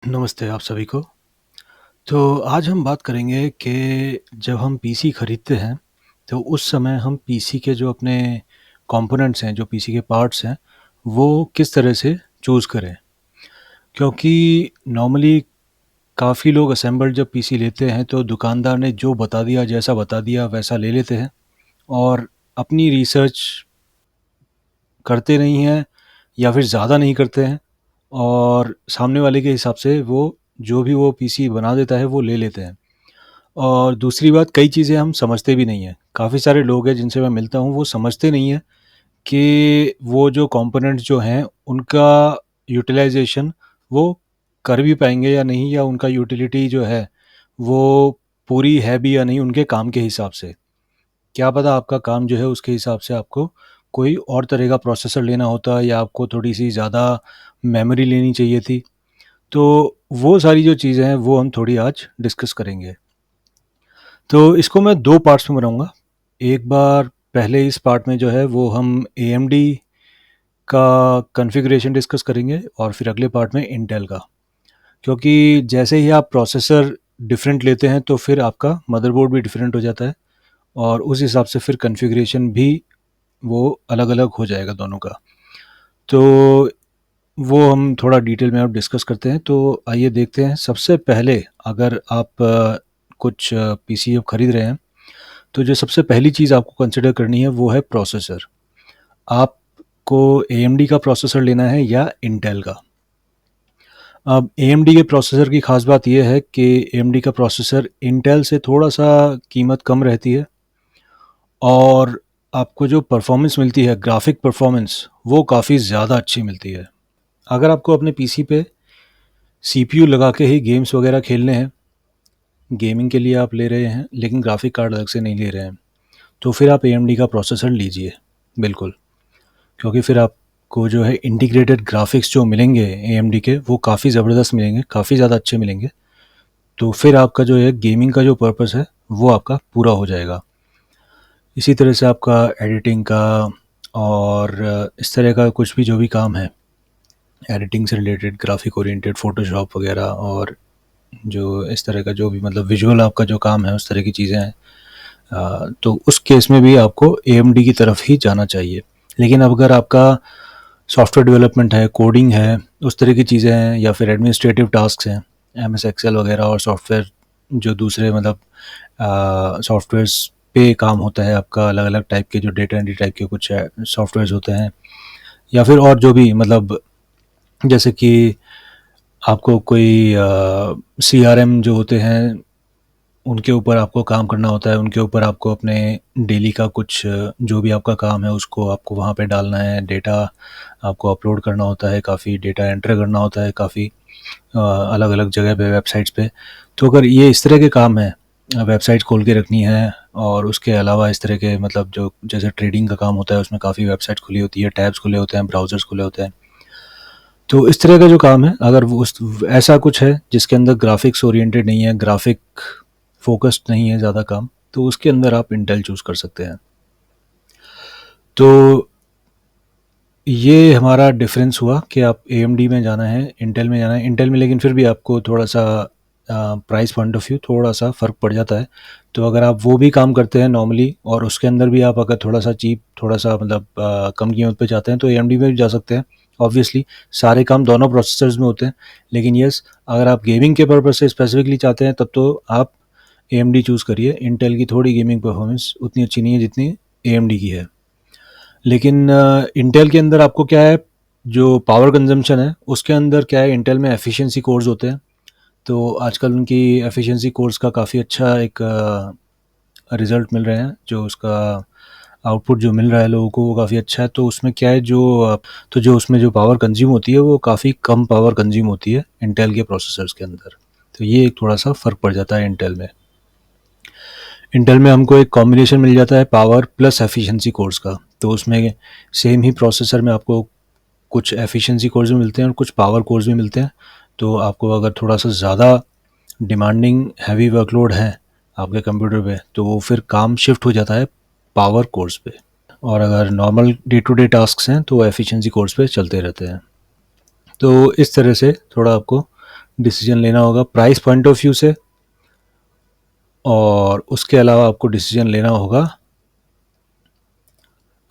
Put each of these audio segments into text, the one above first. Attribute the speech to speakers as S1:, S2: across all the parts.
S1: नमस्ते आप सभी को। तो आज हम बात करेंगे कि जब हम पीसी खरीदते हैं, तो उस समय हम पीसी के जो अपने कंपोनेंट्स हैं, जो पीसी के पार्ट्स हैं, वो किस तरह से चूज़ करें। क्योंकि नॉर्मली काफ़ी लोग असेंबल्ड जब पीसी लेते हैं, तो दुकानदार ने जो बता दिया, जैसा बता दिया, वैसा ले लेते हैं और अपनी रिसर्च करते नहीं हैं या फिर ज़्यादा नहीं करते हैं और सामने वाले के हिसाब से वो जो भी वो पीसी बना देता है, वो ले लेते हैं। और दूसरी बात, कई चीज़ें हम समझते भी नहीं हैं। काफ़ी सारे लोग हैं जिनसे मैं मिलता हूँ, वो समझते नहीं हैं कि वो जो कंपोनेंट्स जो हैं, उनका यूटिलाइज़ेशन वो कर भी पाएँगे या नहीं, या उनका यूटिलिटी जो है, वो पूरी है भी या नहीं उनके काम के हिसाब से। क्या पता आपका काम जो है उसके हिसाब से आपको कोई और तरह का प्रोसेसर लेना होता, या आपको थोड़ी-सी ज़्यादा मेमोरी लेनी चाहिए थी। तो वो सारी जो चीज़ें हैं, वो हम थोड़ी आज डिस्कस करेंगे। तो इसको मैं 2 पार्ट्स में बनाऊँगा। एक बार पहले इस पार्ट में जो है वो हम एएमडी का कॉन्फ़िगरेशन डिस्कस करेंगे और फिर अगले पार्ट में इंटेल का। क्योंकि जैसे ही आप प्रोसेसर डिफरेंट लेते हैं, तो फिर आपका मदरबोर्ड भी डिफरेंट हो जाता है और उस हिसाब से फिर कॉन्फ़िगरेशन भी वो अलग-अलग हो जाएगा दोनों का। तो वो हम थोड़ा डिटेल में अब डिस्कस करते हैं। तो आइए देखते हैं। सबसे पहले अगर आप कुछ पीसी अब खरीद रहे हैं, तो जो सबसे पहली चीज़ आपको कंसिडर करनी है वो है प्रोसेसर। आपको एएमडी का प्रोसेसर लेना है या इंटेल का। अब एएमडी के प्रोसेसर की ख़ास बात यह है कि एएमडी का प्रोसेसर इंटेल से थोड़ा-सा कीमत कम रहती है और आपको जो परफॉर्मेंस मिलती है, ग्राफिक परफॉर्मेंस, वो काफ़ी ज़्यादा अच्छी मिलती है। अगर आपको अपने पीसी पे सीपीयू लगा के ही गेम्स वगैरह खेलने हैं, गेमिंग के लिए आप ले रहे हैं लेकिन ग्राफिक कार्ड अलग से नहीं ले रहे हैं, तो फिर आप एएमडी का प्रोसेसर लीजिए, बिल्कुल। क्योंकि फिर आपको जो है इंटीग्रेटेड ग्राफिक्स जो मिलेंगे एएमडी के, वो काफ़ी ज़बरदस्त मिलेंगे, काफ़ी ज़्यादा अच्छे मिलेंगे। तो फिर आपका जो है गेमिंग का जो पर्पस है, वो आपका पूरा हो जाएगा। इसी तरह से आपका एडिटिंग का और इस तरह का कुछ भी जो भी काम है, एडिटिंग से रिलेटेड, ग्राफिक ओरिएंटेड, फ़ोटोशॉप वगैरह, और जो इस तरह का जो भी मतलब विजुअल आपका जो काम है, उस तरह की चीज़ें हैं, तो उस केस में भी आपको एएमडी की तरफ ही जाना चाहिए। लेकिन अब अगर आपका सॉफ्टवेयर डेवलपमेंट है, कोडिंग है, उस तरह की चीज़ें हैं, या फिर एडमिनिस्ट्रेटिव टास्क हैं, एमएस एक्सेल वगैरह और सॉफ्टवेयर जो दूसरे मतलब सॉफ्टवेयर्स पे काम होता है आपका, अलग अलग टाइप के जो डेटा एंट्री टाइप के कुछ सॉफ्टवेयर्स होते हैं, या फिर और जो भी मतलब जैसे कि आपको कोई सीआरएम जो होते हैं, उनके ऊपर आपको काम करना होता है, उनके ऊपर आपको अपने डेली का कुछ जो भी आपका काम है उसको आपको वहाँ पे डालना है, डेटा आपको अपलोड करना होता है, काफ़ी डेटा एंटर करना होता है, काफ़ी अलग अलग जगह पे, वेबसाइट्स पे। तो अगर ये इस तरह के काम है, वेबसाइट खोल के रखनी है, और उसके अलावा इस तरह के मतलब जो जैसे ट्रेडिंग का काम होता है, उसमें काफ़ी वेबसाइट खुली होती है, टैब्स खुले होते हैं, ब्राउज़र्स खुले होते हैं। तो इस तरह का जो काम है, अगर वो उस ऐसा कुछ है जिसके अंदर ग्राफिक्स ओरिएंटेड नहीं है, ग्राफिक फोकस्ड नहीं है ज़्यादा काम, तो उसके अंदर आप इंटेल चूज़ कर सकते हैं। तो ये हमारा डिफरेंस हुआ कि आप एएमडी में जाना है, इंटेल में जाना है। इंटेल में लेकिन फिर भी आपको थोड़ा-सा प्राइस पॉइंट ऑफ व्यू थोड़ा-सा फ़र्क पड़ जाता है। तो अगर आप वो भी काम करते हैं नॉर्मली, और उसके अंदर भी आप अगर थोड़ा-सा चीप, थोड़ा-सा मतलब कम कीमत पे चाहते हैं, तो एएमडी में भी जा सकते हैं। ऑब्वियसली सारे काम दोनों प्रोसेसर्स में होते हैं, लेकिन येस, अगर आप गेमिंग के पर्पज़ से स्पेसिफिकली चाहते हैं, तब तो आप एएमडी चूज़ करिए। इंटेल की थोड़ी गेमिंग परफॉर्मेंस उतनी अच्छी नहीं है जितनी एएमडी की है। लेकिन इंटेल के अंदर आपको क्या है, जो पावर कंजम्पशन है उसके अंदर क्या है, इंटेल में एफिशिएंसी कोर्स होते हैं। तो आजकल उनकी एफिशिएंसी कोर्स का काफ़ी अच्छा एक रिज़ल्ट मिल रहे हैं, जो उसका आउटपुट जो मिल रहा है लोगों को, वो काफ़ी अच्छा है। तो उसमें क्या है, तो जो उसमें जो पावर कंज्यूम होती है, वो काफ़ी कम पावर कंज्यूम होती है इंटेल के प्रोसेसर्स के अंदर। तो ये एक थोड़ा-सा फ़र्क पड़ जाता है इंटेल में। इंटेल में हमको एक कॉम्बिनेशन मिल जाता है पावर प्लस एफिशिएंसी कोर्स का। तो उसमें सेम ही प्रोसेसर में आपको कुछ एफिशिएंसी कोर्स भी मिलते हैं और कुछ पावर कोर्स भी मिलते हैं। तो आपको अगर थोड़ा-सा ज़्यादा डिमांडिंग हैवी वर्कलोड है आपके कंप्यूटर पे, तो वो फिर काम शिफ्ट हो जाता है पावर कोर्स पे, और अगर normal day to day tasks हैं तो एफिशिएंसी कोर्स पे चलते रहते हैं। तो इस तरह से थोड़ा आपको डिसीजन लेना होगा प्राइस पॉइंट ऑफ व्यू से, और उसके अलावा आपको डिसीजन लेना होगा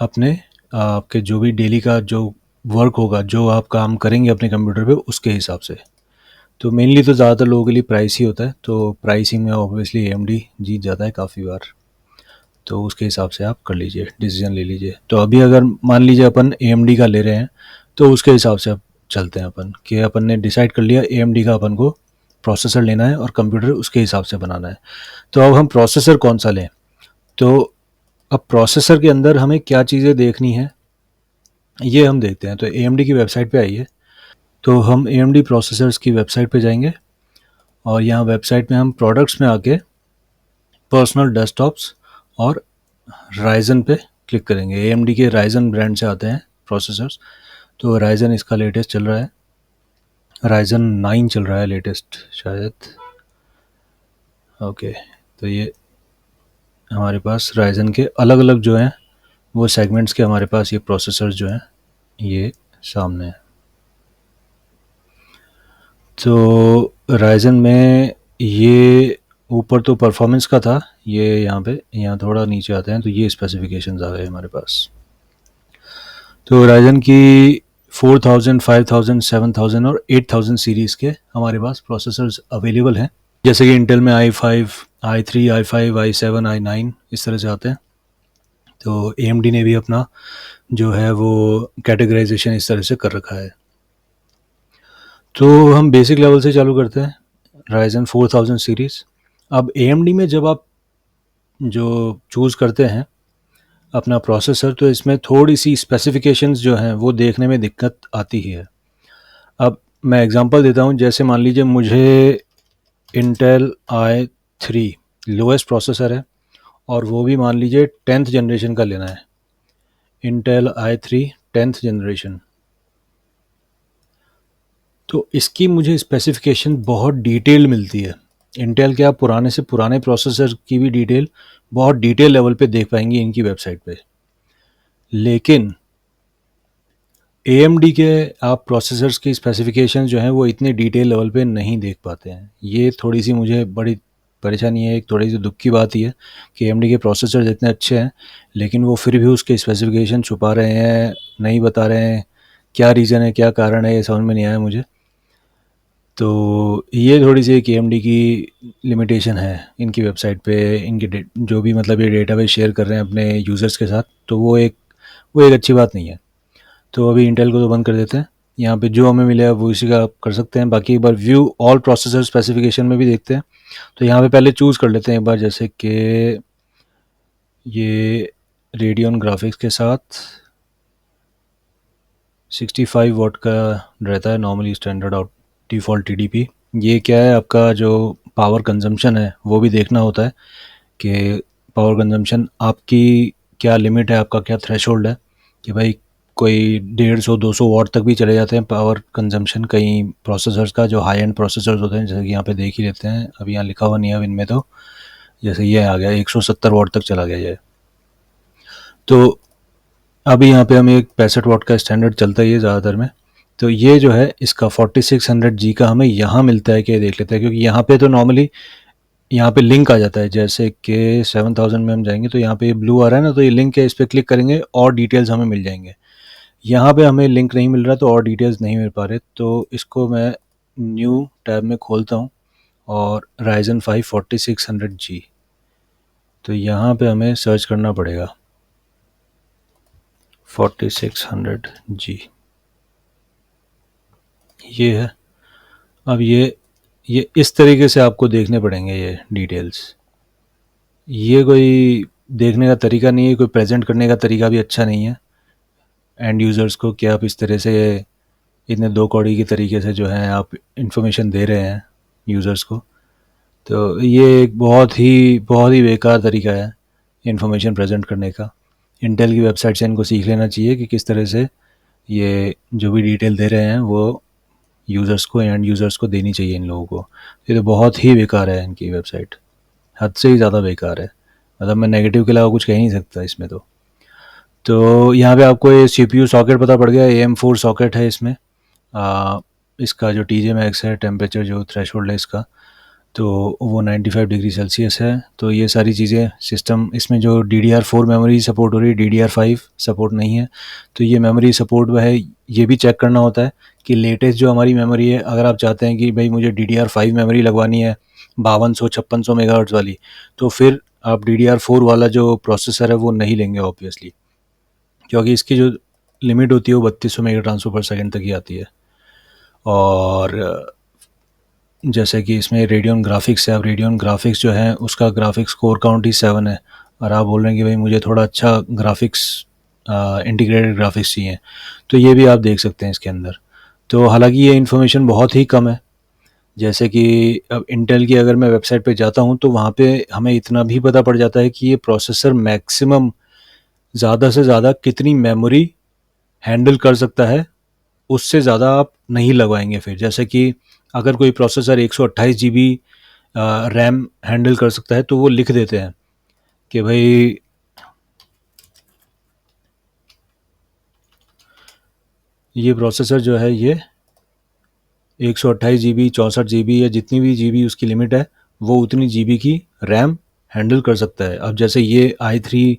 S1: अपने आपके जो भी डेली का जो वर्क होगा, जो आप काम करेंगे अपने कंप्यूटर पे, उसके हिसाब से। तो मेनली तो ज़्यादातर लोगों के लिए प्राइस ही होता है, तो प्राइसिंग में ऑब्वियसली AMD जीत जाता है काफ़ी बार। तो उसके हिसाब से आप कर लीजिए, डिसीजन ले लीजिए। तो अभी अगर मान लीजिए अपन AMD का ले रहे हैं, तो उसके हिसाब से अब चलते हैं अपन, कि अपन ने डिसाइड कर लिया AMD का अपन को प्रोसेसर लेना है और कंप्यूटर उसके हिसाब से बनाना है। तो अब हम प्रोसेसर कौन सा लें? तो अब प्रोसेसर के अंदर हमें क्या चीज़ें देखनी है, ये हम देखते हैं। तो AMD की वेबसाइट पे आइए। तो हम AMD प्रोसेसर्स की वेबसाइट पे जाएंगे, और यहाँ वेबसाइट में हम प्रोडक्ट्स में आके पर्सनल डेस्कटॉप्स और राइजन पे क्लिक करेंगे। AMD के राइजन ब्रांड से आते हैं प्रोसेसर्स। तो राइजन इसका लेटेस्ट चल रहा है, राइजन 9 चल रहा है लेटेस्ट शायद। ओके, तो ये हमारे पास राइजन के अलग अलग जो हैं वो सेगमेंट्स के हमारे पास ये प्रोसेसर्स जो हैं ये सामने हैं। तो राइजन में ये ऊपर तो परफॉर्मेंस का था, ये यहाँ थोड़ा नीचे आते हैं तो ये स्पेसिफिकेशंस आ गए हमारे पास। तो राइजन की 4000, 5000, 7000 और 8000 सीरीज़ के हमारे पास प्रोसेसर्स अवेलेबल हैं। जैसे कि इंटेल में i5, i3, i5, i7, i9 इस तरह से आते हैं। तो AMD ने भी अपना जो है वो कैटेगराइजेशन इस तरह से कर रखा है। तो हम बेसिक लेवल से चालू करते हैं, राइजन 4000 सीरीज़। अब AMD में जब आप जो चूज़ करते हैं अपना प्रोसेसर, तो इसमें थोड़ी सी स्पेसिफिकेशंस जो हैं वो देखने में दिक्कत आती ही है। अब मैं एग्जांपल देता हूँ, जैसे मान लीजिए मुझे इंटेल i3 लोएस्ट प्रोसेसर है, और वो भी मान लीजिए 10th जनरेशन का लेना है। इंटेल i3 10th जनरेशन, तो इसकी मुझे स्पेसिफिकेशन बहुत डिटेल मिलती है। इंटेल के आप पुराने से पुराने प्रोसेसर की भी डिटेल बहुत डिटेल लेवल पे देख पाएंगे इनकी वेबसाइट पे। लेकिन AMD के आप प्रोसेसर्स की स्पेसिफिकेशन जो हैं वो इतने डिटेल लेवल पे नहीं देख पाते हैं। ये थोड़ी सी मुझे बड़ी परेशानी है, एक थोड़ी सी दुख की बात ही है कि AMD के प्रोसेसर्स इतने अच्छे हैं, लेकिन वो फिर भी उसके स्पेसिफिकेशन छुपा रहे हैं, नहीं बता रहे हैं। क्या रीज़न है, क्या कारण है, ये समझ में नहीं आया मुझे। तो ये थोड़ी सी एक AMD की लिमिटेशन है इनकी वेबसाइट पे, इनके जो भी मतलब ये डेटाबेस शेयर कर रहे हैं अपने यूज़र्स के साथ, तो वो एक अच्छी बात नहीं है। तो अभी इंटेल को तो बंद कर देते हैं। यहाँ पे जो हमें मिलेगा वो इसी का आप कर सकते हैं। बाकी एक बार व्यू ऑल प्रोसेसर स्पेसिफिकेशन में भी देखते हैं। तो यहाँ पे पहले चूज़ कर लेते हैं एक बार, जैसे कि ये रेडियन ग्राफिक्स के साथ 65 वाट का रहता है normally standard out default TDP। ये क्या है, आपका जो पावर कंजम्पशन है वो भी देखना होता है कि पावर कंजम्पशन आपकी क्या लिमिट है, आपका क्या थ्रेशोल्ड है, कि भाई कोई 150-200 वाट तक भी चले जाते हैं पावर कंजम्पशन कई प्रोसेसर्स का, जो हाई एंड प्रोसेसर्स होते हैं। जैसे कि यहाँ पे देख ही लेते हैं, अभी यहाँ लिखा हुआ नहीं है इनमें, तो जैसे ये आ गया 170 वाट तक चला गया ये। तो अभी यहाँ पे हमें एक 65 वाट का स्टैंडर्ड चलता ही है ज़्यादातर में। तो ये जो है इसका 4600G का हमें यहाँ मिलता है कि देख लेते हैं, क्योंकि यहाँ पे तो नॉर्मली यहाँ पे लिंक आ जाता है। जैसे कि 7000 में हम जाएंगे तो यहाँ पे ब्लू आ रहा है ना, तो ये लिंक है, इस पर क्लिक करेंगे और डिटेल्स हमें मिल जाएंगे। यहाँ पे हमें लिंक नहीं मिल रहा, तो और डिटेल्स नहीं मिल पा रहे। तो इसको मैं न्यू टैब में खोलता हूँ और राइजन 5 4600G, तो यहाँ पे हमें सर्च करना पड़ेगा 4600G, ये है। अब ये इस तरीके से आपको देखने पड़ेंगे ये डिटेल्स। ये कोई देखने का तरीका नहीं है, कोई प्रेजेंट करने का तरीका भी अच्छा नहीं है एंड यूज़र्स को, कि आप इस तरह से इतने दो कौड़ी के तरीके से जो है आप इंफॉर्मेशन दे रहे हैं यूज़र्स को। तो ये एक बहुत ही बेकार तरीका है इंफॉर्मेशन प्रेजेंट करने का। इंटेल की वेबसाइट से इनको सीख लेना चाहिए कि किस तरह से ये जो भी डिटेल दे रहे हैं वो यूज़र्स को, एंड यूज़र्स को देनी चाहिए इन लोगों को। ये तो बहुत ही बेकार है इनकी वेबसाइट, हद से ही ज़्यादा बेकार है। मतलब मैं नेगेटिव के अलावा कुछ कह ही नहीं सकता इसमें। तो यहाँ पे आपको ये CPU सॉकेट पता पड़ गया, AM4 सॉकेट है इसमें। इसका जो टीजे मैक्स है, टेम्परेचर जो थ्रेशोल्ड है इसका, तो वो 95 डिग्री सेल्सियस है। तो ये सारी चीज़ें सिस्टम, इसमें जो DDR4 मेमोरी सपोर्ट हो रही है, DDR5 सपोर्ट नहीं है। तो ये मेमोरी सपोर्ट वह है, ये भी चेक करना होता है कि लेटेस्ट जो हमारी मेमोरी है, अगर आप चाहते हैं कि भाई मुझे DDR5 मेमोरी लगवानी है 5200-5600 मेगाहर्ट्ज़ वाली, तो फिर आप DDR4 वाला जो प्रोसेसर है वो नहीं लेंगे ऑब्वियसली, क्योंकि इसकी जो लिमिट होती है वो 3200 मेगा ट्रांसफर पर सेकंड तक ही आती है। और जैसे कि इसमें रेडियन ग्राफिक्स है, अब रेडियन ग्राफिक्स जो है उसका ग्राफिक्स कोर काउंट ही 7 है, और आप बोल रहे हैं कि भाई मुझे थोड़ा अच्छा ग्राफिक्स, इंटीग्रेटेड ग्राफिक्स चाहिए, तो ये भी आप देख सकते हैं इसके अंदर। तो हालांकि ये इन्फॉर्मेशन बहुत ही कम है। जैसे कि अब इंटेल की अगर मैं वेबसाइट पे जाता हूँ तो वहाँ पे हमें इतना भी पता पड़ जाता है कि ये प्रोसेसर मैक्सिमम ज़्यादा से ज़्यादा कितनी मेमोरी हैंडल कर सकता है, उससे ज़्यादा आप नहीं लगवाएंगे। फिर जैसे कि अगर कोई प्रोसेसर 128 GB रैम हैंडल कर सकता है तो वो लिख देते हैं कि भाई ये प्रोसेसर जो है ये 128 GB, 64 GB या जितनी भी GB उसकी लिमिट है, वो उतनी GB की रैम हैंडल कर सकता है। अब जैसे ये i3,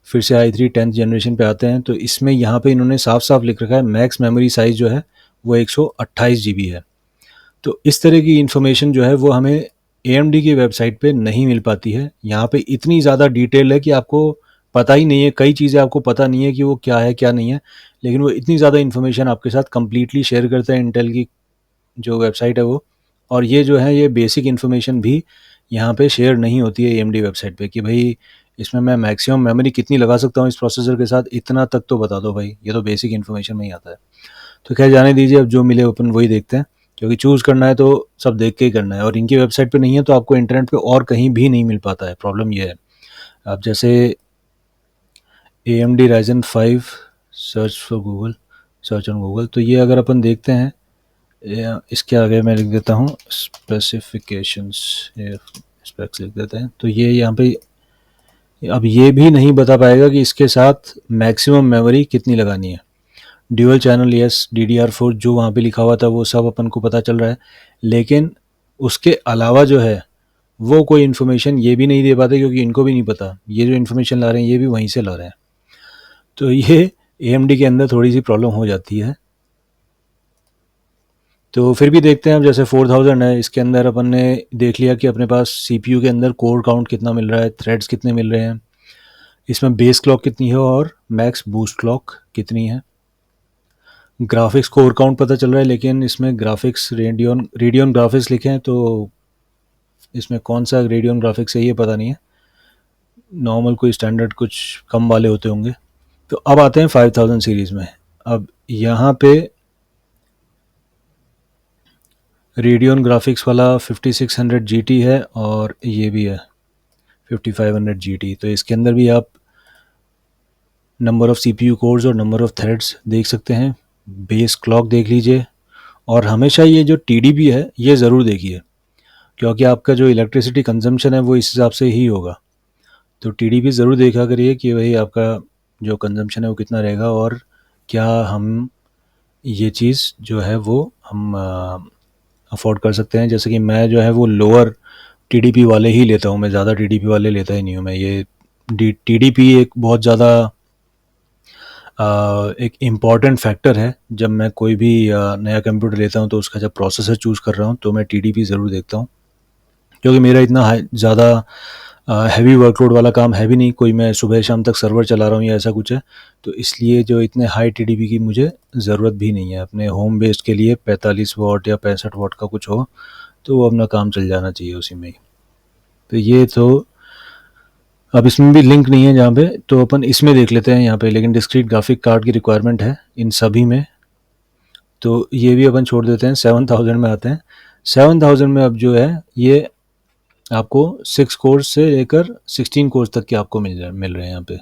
S1: फिर से i3 10th जनरेशन पे आते हैं, तो इसमें यहाँ पे इन्होंने साफ साफ लिख रखा है मैक्स मेमोरी साइज़ जो है वो 128 GB है। तो इस तरह की इन्फॉर्मेशन जो है वो हमें AMD की वेबसाइट पे नहीं मिल पाती है। यहाँ पे इतनी ज़्यादा डिटेल है कि आपको पता ही नहीं है, कई चीज़ें आपको पता नहीं है कि वो क्या है क्या नहीं है, लेकिन वो इतनी ज़्यादा इन्फॉर्मेशन आपके साथ कम्प्लीटली शेयर करते हैं इंटेल की जो वेबसाइट है वो। और ये जो है ये बेसिक इन्फॉर्मेशन भी यहाँ पे शेयर नहीं होती है AMD वेबसाइट पे कि भाई इसमें मैं मैक्सिमम मेमोरी कितनी लगा सकता हूँ इस प्रोसेसर के साथ, इतना तक तो बता दो भाई, ये तो बेसिक इन्फॉर्मेशन में ही आता है। तो खैर जाने दीजिए, अब जो मिले अपन वही देखते हैं, क्योंकि चूज़ करना है तो सब देख के ही करना है, और इनकी वेबसाइट पे नहीं है तो आपको इंटरनेट पे और कहीं भी नहीं मिल पाता है, प्रॉब्लम ये है। अब जैसे AMD Ryzen 5 search for Google, search on Google, तो ये अगर अपन देखते हैं, इसके आगे मैं लिख देता हूँ स्पेसिफिकेशंस, स्पेक्स लिख देते हैं, तो ये यहाँ पे अब ये भी नहीं बता पाएगा कि इसके साथ मैक्सिमम मेमोरी कितनी लगानी है। ड्यूअल चैनल यस, DDR4 जो वहाँ पे लिखा हुआ था वो सब अपन को पता चल रहा है, लेकिन उसके अलावा जो है वो कोई इन्फॉर्मेशन ये भी नहीं दे पाते, क्योंकि इनको भी नहीं पता ये जो इन्फॉर्मेशन ला रहे हैं ये भी वहीं से ला रहे हैं। तो ये AMD के अंदर थोड़ी सी प्रॉब्लम हो जाती है। तो फिर भी देखते हैं, अब जैसे 4000 है, इसके अंदर अपन ने देख लिया कि अपने पास CPU के अंदर कोर काउंट कितना मिल रहा है, थ्रेड्स कितने मिल रहे हैं, इसमें बेस क्लॉक कितनी है और मैक्स बूस्ट क्लॉक कितनी है। ग्राफिक्स कोर काउंट पता चल रहा है, लेकिन इसमें ग्राफिक्स रेडियन ग्राफिक्स लिखे हैं, तो इसमें कौन सा रेडियन ग्राफिक्स है ये पता नहीं है। नॉर्मल कोई स्टैंडर्ड कुछ कम वाले होते होंगे। तो अब आते हैं 5000 सीरीज़ में। अब यहाँ पे रेडियन ग्राफिक्स वाला 5600 GT है, और ये भी है 5500 GT। तो इसके अंदर भी आप नंबर ऑफ़ CPU कोर्स और नंबर ऑफ़ थ्रेड्स देख सकते हैं, बेस क्लॉक देख लीजिए, और हमेशा ये जो TDP है ये ज़रूर देखिए, क्योंकि आपका जो इलेक्ट्रिसिटी कंजम्पशन है वो इस हिसाब से ही होगा। तो TDP ज़रूर देखा करिए कि भाई आपका जो कंजम्पशन है वो कितना रहेगा, और क्या हम ये चीज़ जो है वो हम अफोर्ड कर सकते हैं। जैसे कि मैं जो है वो लोअर TDP वाले ही लेता हूँ, मैं ज़्यादा TDP वाले लेता ही नहीं हूँ। मैं ये TDP एक बहुत ज़्यादा एक इम्पॉर्टेंट फैक्टर है जब मैं कोई भी नया कंप्यूटर लेता हूँ, तो उसका जब प्रोसेसर चूज़ कर रहा हूँ तो मैं TDP ज़रूर देखता हूँ, क्योंकि मेरा इतना ज़्यादा हैवी वर्कलोड वाला काम है भी नहीं, कोई मैं सुबह शाम तक सर्वर चला रहा हूँ या ऐसा कुछ है, तो इसलिए जो इतने हाई TDP की मुझे ज़रूरत भी नहीं है। अपने होम बेस्ड के लिए 45 वाट या 65 वाट का कुछ हो तो वो अपना काम चल जाना चाहिए उसी में ही। तो ये तो अब इसमें भी लिंक नहीं है जहाँ पे, तो अपन इसमें देख लेते हैं यहाँ पे, लेकिन डिस्क्रीट ग्राफिक कार्ड की रिक्वायरमेंट है इन सभी में, तो ये भी अपन छोड़ देते हैं। 7000 में आते हैं। 7000 में अब जो है ये आपको 6 कोर्स से लेकर 16 कोर्स तक के आपको मिल रहे हैं यहाँ पे,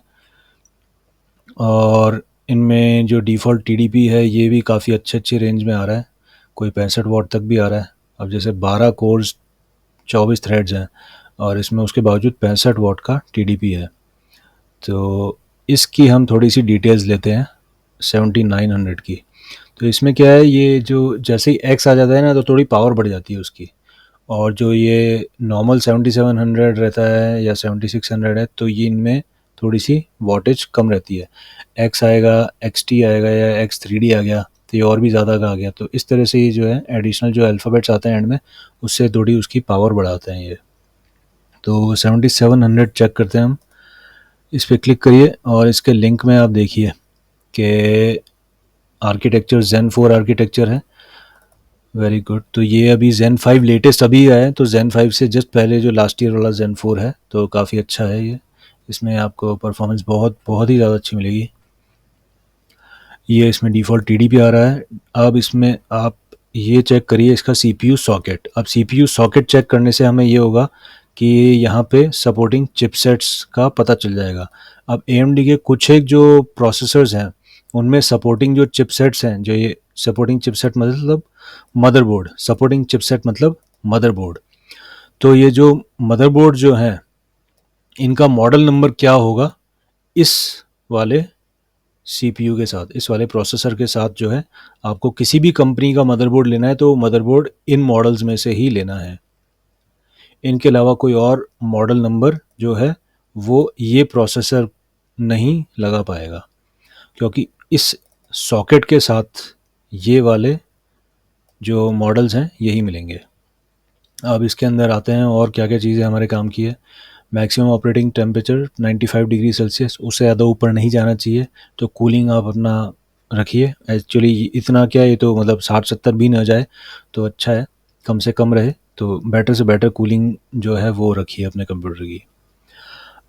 S1: और इनमें जो डिफ़ॉल्ट TDP है ये भी काफ़ी अच्छे रेंज में आ रहा है, कोई 65 वाट तक भी आ रहा है। अब जैसे 12 कोर्स 24 थ्रेड्स हैं, और इसमें उसके बावजूद 65 वाट का TDP है। तो इसकी हम थोड़ी सी डिटेल्स लेते हैं 7900 की। तो इसमें क्या है, ये जो जैसे ही एक्स आ जाता है ना तो थोड़ी पावर बढ़ जाती है उसकी। और जो ये नॉर्मल 7700 रहता है या 7600 है, तो ये इनमें थोड़ी सी वॉटेज कम रहती है। एक्स आएगा, एक्स टी आएगा या एक्स थ्री डी आ गया तो ये और भी ज़्यादा का आ गया। तो इस तरह से ये जो है एडिशनल जो अल्फ़ाबेट्स आते हैं एंड में, उससे थोड़ी उसकी पावर बढ़ाते हैं ये। तो 7700 चेक करते हैं हम। इस पर क्लिक करिए और इसके लिंक में आप देखिए कि आर्किटेक्चर जेन 4 आर्किटेक्चर है। Very good. तो ये अभी जेन 5 लेटेस्ट अभी आया है, तो जेन 5 से जस्ट पहले जो लास्ट ईयर वाला जेन 4 है, तो काफ़ी अच्छा है ये। इसमें आपको परफॉर्मेंस बहुत बहुत ही ज़्यादा अच्छी मिलेगी। ये इसमें डिफ़ॉल्ट टीडीपी आ रहा है। अब इसमें आप ये चेक करिए इसका सीपीयू सॉकेट। अब सीपीयू सॉकेट चेक करने से हमें ये होगा कि यहाँ पे सपोर्टिंग चिपसेट्स का पता चल जाएगा। अब एएमडी के कुछ एक जो प्रोसेसर्स हैं उनमें सपोर्टिंग जो चिपसेट्स हैं, जो ये सपोर्टिंग चिपसेट मतलब मदरबोर्ड, सपोर्टिंग चिपसेट मतलब मदरबोर्ड। तो ये जो मदरबोर्ड जो हैं इनका मॉडल नंबर क्या होगा, इस वाले सीपीयू के साथ, इस वाले प्रोसेसर के साथ जो है, आपको किसी भी कंपनी का मदरबोर्ड लेना है तो मदरबोर्ड इन मॉडल्स में से ही लेना है। इनके अलावा कोई और मॉडल नंबर जो है वो ये प्रोसेसर नहीं लगा पाएगा, क्योंकि इस सॉकेट के साथ ये वाले जो मॉडल्स हैं यही मिलेंगे। अब इसके अंदर आते हैं और क्या क्या चीज़ें हमारे काम की है। Maximum operating temperature 95 degree Celsius, उससे ज़्यादा ऊपर नहीं जाना चाहिए। तो कूलिंग आप अपना रखिए। एक्चुअली इतना क्या, ये तो मतलब 60-70 भी ना जाए तो अच्छा है, कम से कम रहे। तो बेटर से बेटर कूलिंग जो है वो रखिए अपने कंप्यूटर की।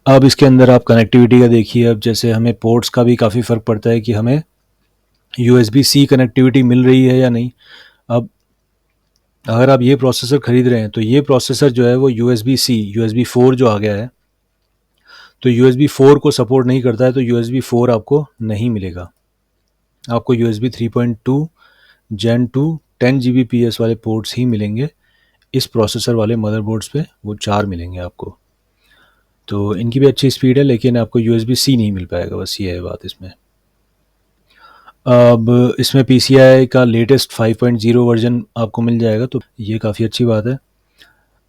S1: अब इसके अंदर आप कनेक्टिविटी का देखिए। अब जैसे हमें पोर्ट्स का भी काफ़ी फ़र्क पड़ता है कि हमें USB-C कनेक्टिविटी मिल रही है या नहीं। अब अगर आप ये प्रोसेसर ख़रीद रहे हैं तो ये प्रोसेसर जो है वो USB-C, USB 4 जो आ गया है, तो USB 4 को सपोर्ट नहीं करता है, तो USB 4 आपको नहीं मिलेगा। आपको USB 3.2 Gen 2 10 Gbps वाले पोर्ट्स ही मिलेंगे। इस प्रोसेसर वाले मदरबोर्ड्स पे वो 4 मिलेंगे आपको। तो इनकी भी अच्छी स्पीड है, लेकिन आपको USB-C नहीं मिल पाएगा, बस ये है बात इसमें। अब इसमें PCI का लेटेस्ट 5.0 वर्जन आपको मिल जाएगा, तो ये काफ़ी अच्छी बात है।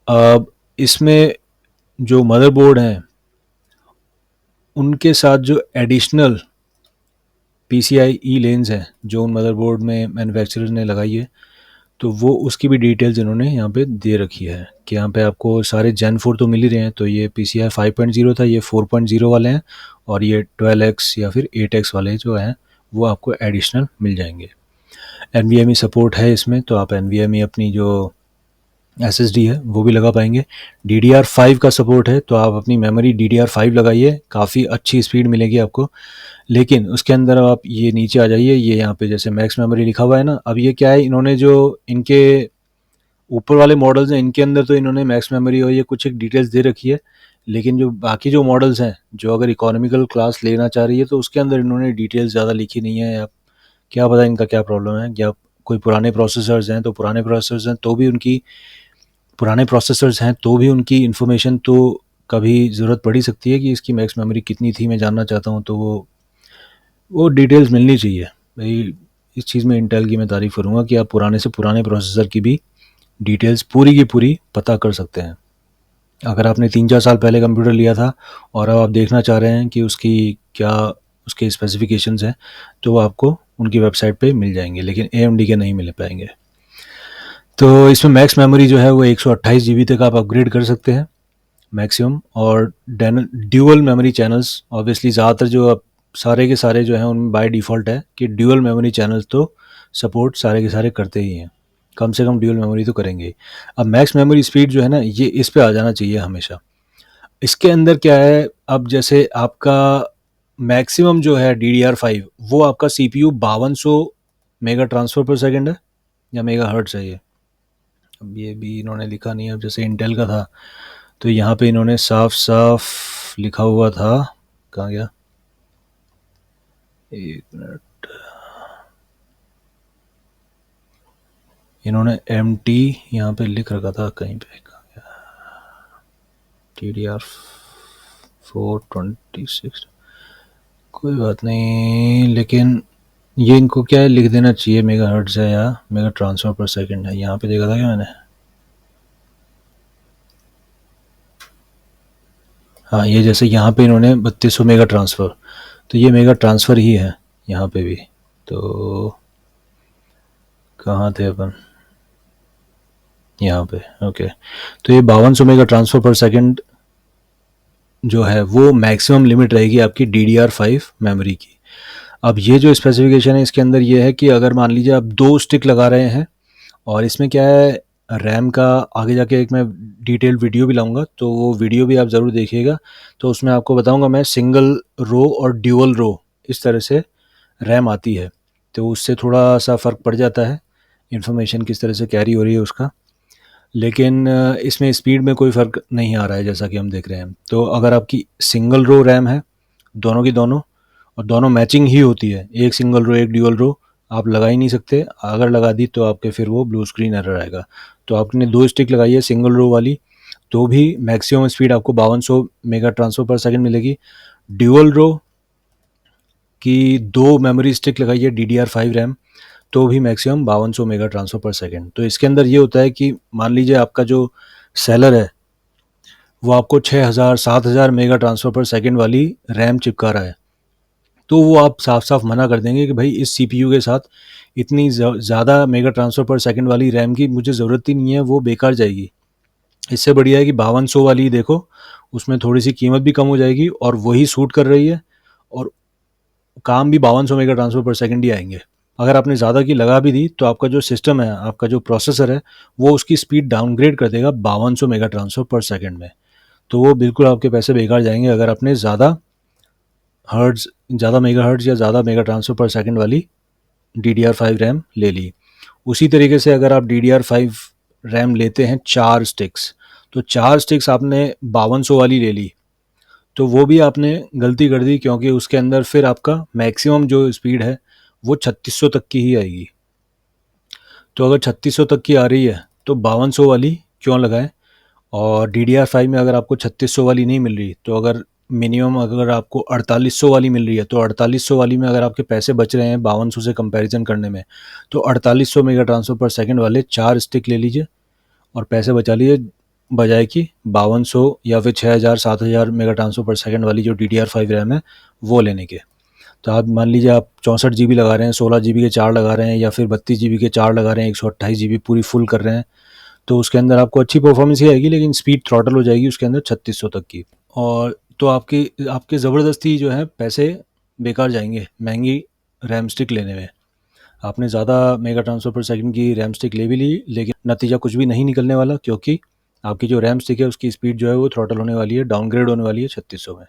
S1: अब इसमें जो मदरबोर्ड हैं उनके साथ जो एडिशनल PCIe लेंस हैं जो उन मदरबोर्ड में मैन्युफैक्चरर ने लगाई है, तो वो उसकी भी डिटेल्स इन्होंने यहाँ पे दे रखी है कि यहाँ पे आपको सारे Gen 4 तो मिल ही रहे हैं। तो ये PCI 5.0 था, ये 4.0 वाले हैं, और ये 12x या फिर 8x वाले जो हैं वो आपको एडिशनल मिल जाएंगे। NVMe सपोर्ट है इसमें, तो आप NVMe अपनी जो SSD है वो भी लगा पाएंगे। DDR5 का सपोर्ट है, तो आप अपनी मेमोरी DDR5 लगाइए, काफ़ी अच्छी स्पीड मिलेगी आपको। लेकिन उसके अंदर आप ये नीचे आ जाइए, ये यहाँ पे जैसे मैक्स मेमोरी लिखा हुआ है ना, अब ये क्या है, इन्होंने जो इनके ऊपर वाले मॉडल्स हैं इनके अंदर तो इन्होंने मैक्स मेमोरी और ये कुछ एक डिटेल्स दे रखी है, लेकिन जो बाकी जो मॉडल्स हैं जो अगर इकोनॉमिकल क्लास लेना चाह रही है तो उसके अंदर इन्होंने डिटेल्स ज़्यादा लिखी नहीं है। या क्या पता इनका क्या प्रॉब्लम है, या कोई पुराने प्रोसेसर्स हैं तो पुराने प्रोसेसर्स हैं तो भी उनकी पुराने प्रोसेसर्स हैं तो भी उनकी इन्फॉर्मेशन तो कभी ज़रूरत पड़ ही सकती है कि इसकी मैक्स मेमोरी कितनी थी, मैं जानना चाहता हूँ, तो वो डिटेल्स मिलनी चाहिए भाई। इस चीज़ में इंटेल की मैं तारीफ़ करूँगा कि आप पुराने से पुराने प्रोसेसर की भी डिटेल्स पूरी की पूरी पता कर सकते हैं। अगर आपने 3-4 साल पहले कंप्यूटर लिया था और अब आप देखना चाह रहे हैं कि उसकी क्या उसके स्पेसिफिकेशंस हैं, तो वो आपको उनकी वेबसाइट पे मिल जाएंगे, लेकिन AMD के नहीं मिल पाएंगे। तो इसमें मैक्स मेमोरी जो है वो 128 GB तक आप अपग्रेड कर सकते हैं मैक्सिमम। और ड्यूअल मेमोरी चैनल्स ऑब्वियसली ज़्यादातर जो अब सारे के सारे जो हैं उनमें बाय डिफ़ॉल्ट है कि ड्यूअल मेमोरी चैनल्स तो सपोर्ट सारे के सारे करते ही हैं, कम से कम ड्यूअल मेमोरी तो करेंगे। अब मैक्स मेमोरी स्पीड जो है ना, ये इस पे आ जाना चाहिए हमेशा। इसके अंदर क्या है, अब जैसे आपका मैक्सिमम जो है DDR5 वो आपका CPU 5200 मेगा ट्रांसफ़र पर सेकंड है या मेगा हर्ट्ज़ है ये। अब ये भी इन्होंने लिखा नहीं है। अब जैसे इंटेल का था तो यहाँ पे इन्होंने साफ साफ लिखा हुआ था, कहाँ गया, एक मिनट, इन्होंने MT यहाँ पे लिख रखा था कहीं पे, कहाँ गया, DDR4 26, कोई बात नहीं। लेकिन ये इनको क्या है, लिख देना चाहिए मेगाहर्ट्ज़ है या मेगा ट्रांसफर पर सेकंड है। यहाँ पे देखा था क्या मैंने? हाँ, ये जैसे यहाँ पे इन्होंने 3200 मेगा ट्रांसफ़र, तो ये मेगा ट्रांसफ़र ही है यहाँ पे भी। तो कहाँ थे अपन? यहाँ पे, ओके। तो ये 5200 मेगा ट्रांसफ़र पर सेकंड जो है वो मैक्सिमम लिमिट रहेगी आपकी DDR5 मेमोरी की। अब ये जो स्पेसिफिकेशन है इसके अंदर ये है कि अगर मान लीजिए आप 2 स्टिक लगा रहे हैं, और इसमें क्या है, रैम का आगे जाके एक मैं डिटेल वीडियो भी लाऊंगा, तो वो वीडियो भी आप ज़रूर देखिएगा। तो उसमें आपको बताऊंगा मैं सिंगल रो और ड्यूअल रो इस तरह से रैम आती है, तो उससे थोड़ा सा फ़र्क पड़ जाता है, इन्फॉर्मेशन किस तरह से कैरी हो रही है उसका। लेकिन इसमें स्पीड में कोई फ़र्क नहीं आ रहा है जैसा कि हम देख रहे हैं। तो अगर आपकी सिंगल रो रैम है, दोनों की दोनों, और दोनों मैचिंग ही होती है, एक सिंगल रो एक ड्यूअल रो आप लगा ही नहीं सकते। अगर लगा दी तो आपके फिर वो ब्लू स्क्रीन एरर आएगा। तो आपने 2 स्टिक लगाई है सिंगल रो वाली, तो भी मैक्सिमम स्पीड आपको 5200 मेगा ट्रांसफर पर सेकंड मिलेगी। ड्यूअल रो की 2 मेमोरी स्टिक लगाई है DDR5 रैम, तो भी मैक्सिमम 5200 मेगा ट्रांसफर पर सेकंड। तो इसके अंदर ये होता है कि मान लीजिए आपका जो सेलर है वो आपको 6000 7000 मेगा ट्रांसफर पर सेकंड वाली रैम चिपका रहा है, तो वो आप साफ-साफ मना कर देंगे कि भाई इस सीपीयू के साथ इतनी ज़्यादा मेगा ट्रांसफ़र पर सेकंड वाली रैम की मुझे ज़रूरत ही नहीं है, वो बेकार जाएगी। इससे बढ़िया है कि 5200 वाली देखो, उसमें थोड़ी-सी कीमत भी कम हो जाएगी और वही सूट कर रही है, और काम भी 5200 मेगा ट्रांसफ़र पर सेकंड ही आएँगे। अगर आपने ज़्यादा की लगा भी दी तो आपका जो सिस्टम है, आपका जो प्रोसेसर है, वो उसकी स्पीड डाउनग्रेड कर देगा 5200 मेगा ट्रांसफ़र पर सेकंड में। तो वो बिल्कुल आपके पैसे बेकार जाएँगे अगर आपने ज़्यादा मेगाहर्ट्ज़ या ज़्यादा मेगा ट्रांसफ़र पर सेकंड वाली DDR5 रैम ले ली। उसी तरीके से अगर आप DDR5 रैम लेते हैं 4 स्टिक्स, तो 4 स्टिक्स आपने 5200 वाली ले ली, तो वो भी आपने गलती कर दी, क्योंकि उसके अंदर फिर आपका मैक्सिमम जो स्पीड है वो 3600 तक की ही आएगी। तो अगर 3600 तक की आ रही है तो 5200 वाली क्यों लगाएं? और DDR5 में अगर आपको 3600 वाली नहीं मिल रही, तो अगर मिनिमम अगर आपको 4800 वाली मिल रही है, तो 4800 वाली में अगर आपके पैसे बच रहे हैं 5200 से कंपैरिजन करने में, तो 4800 मेगा ट्रांसफर पर सेकंड वाले 4 स्टिक ले लीजिए और पैसे बचा लीजिए, बजाय कि 5200 या फिर 6000 7000 मेगा ट्रांसफर पर सेकंड वाली जो DDR5 रैम है वो लेने के। तो आप मान लीजिए आप 64 GB लगा रहे हैं, 16 GB के 4 लगा रहे हैं, या फिर 32 GB के 4 लगा रहे हैं, 128 GB पूरी फुल कर रहे हैं, तो उसके अंदर आपको अच्छी परफॉर्मेंस ही आएगी, लेकिन स्पीड थ्रॉटल हो जाएगी उसके अंदर 3600 तक की। और तो आपके आपके ज़बरदस्ती जो है पैसे बेकार जाएंगे महंगी रैम स्टिक लेने में। आपने ज़्यादा मेगा ट्रांसफर पर सेकंड की रैम स्टिक ले भी ली, लेकिन नतीजा कुछ भी नहीं निकलने वाला, क्योंकि आपकी जो रैम स्टिक है उसकी स्पीड जो है वो थ्रॉटल होने वाली है, डाउनग्रेड होने वाली है 3600 में।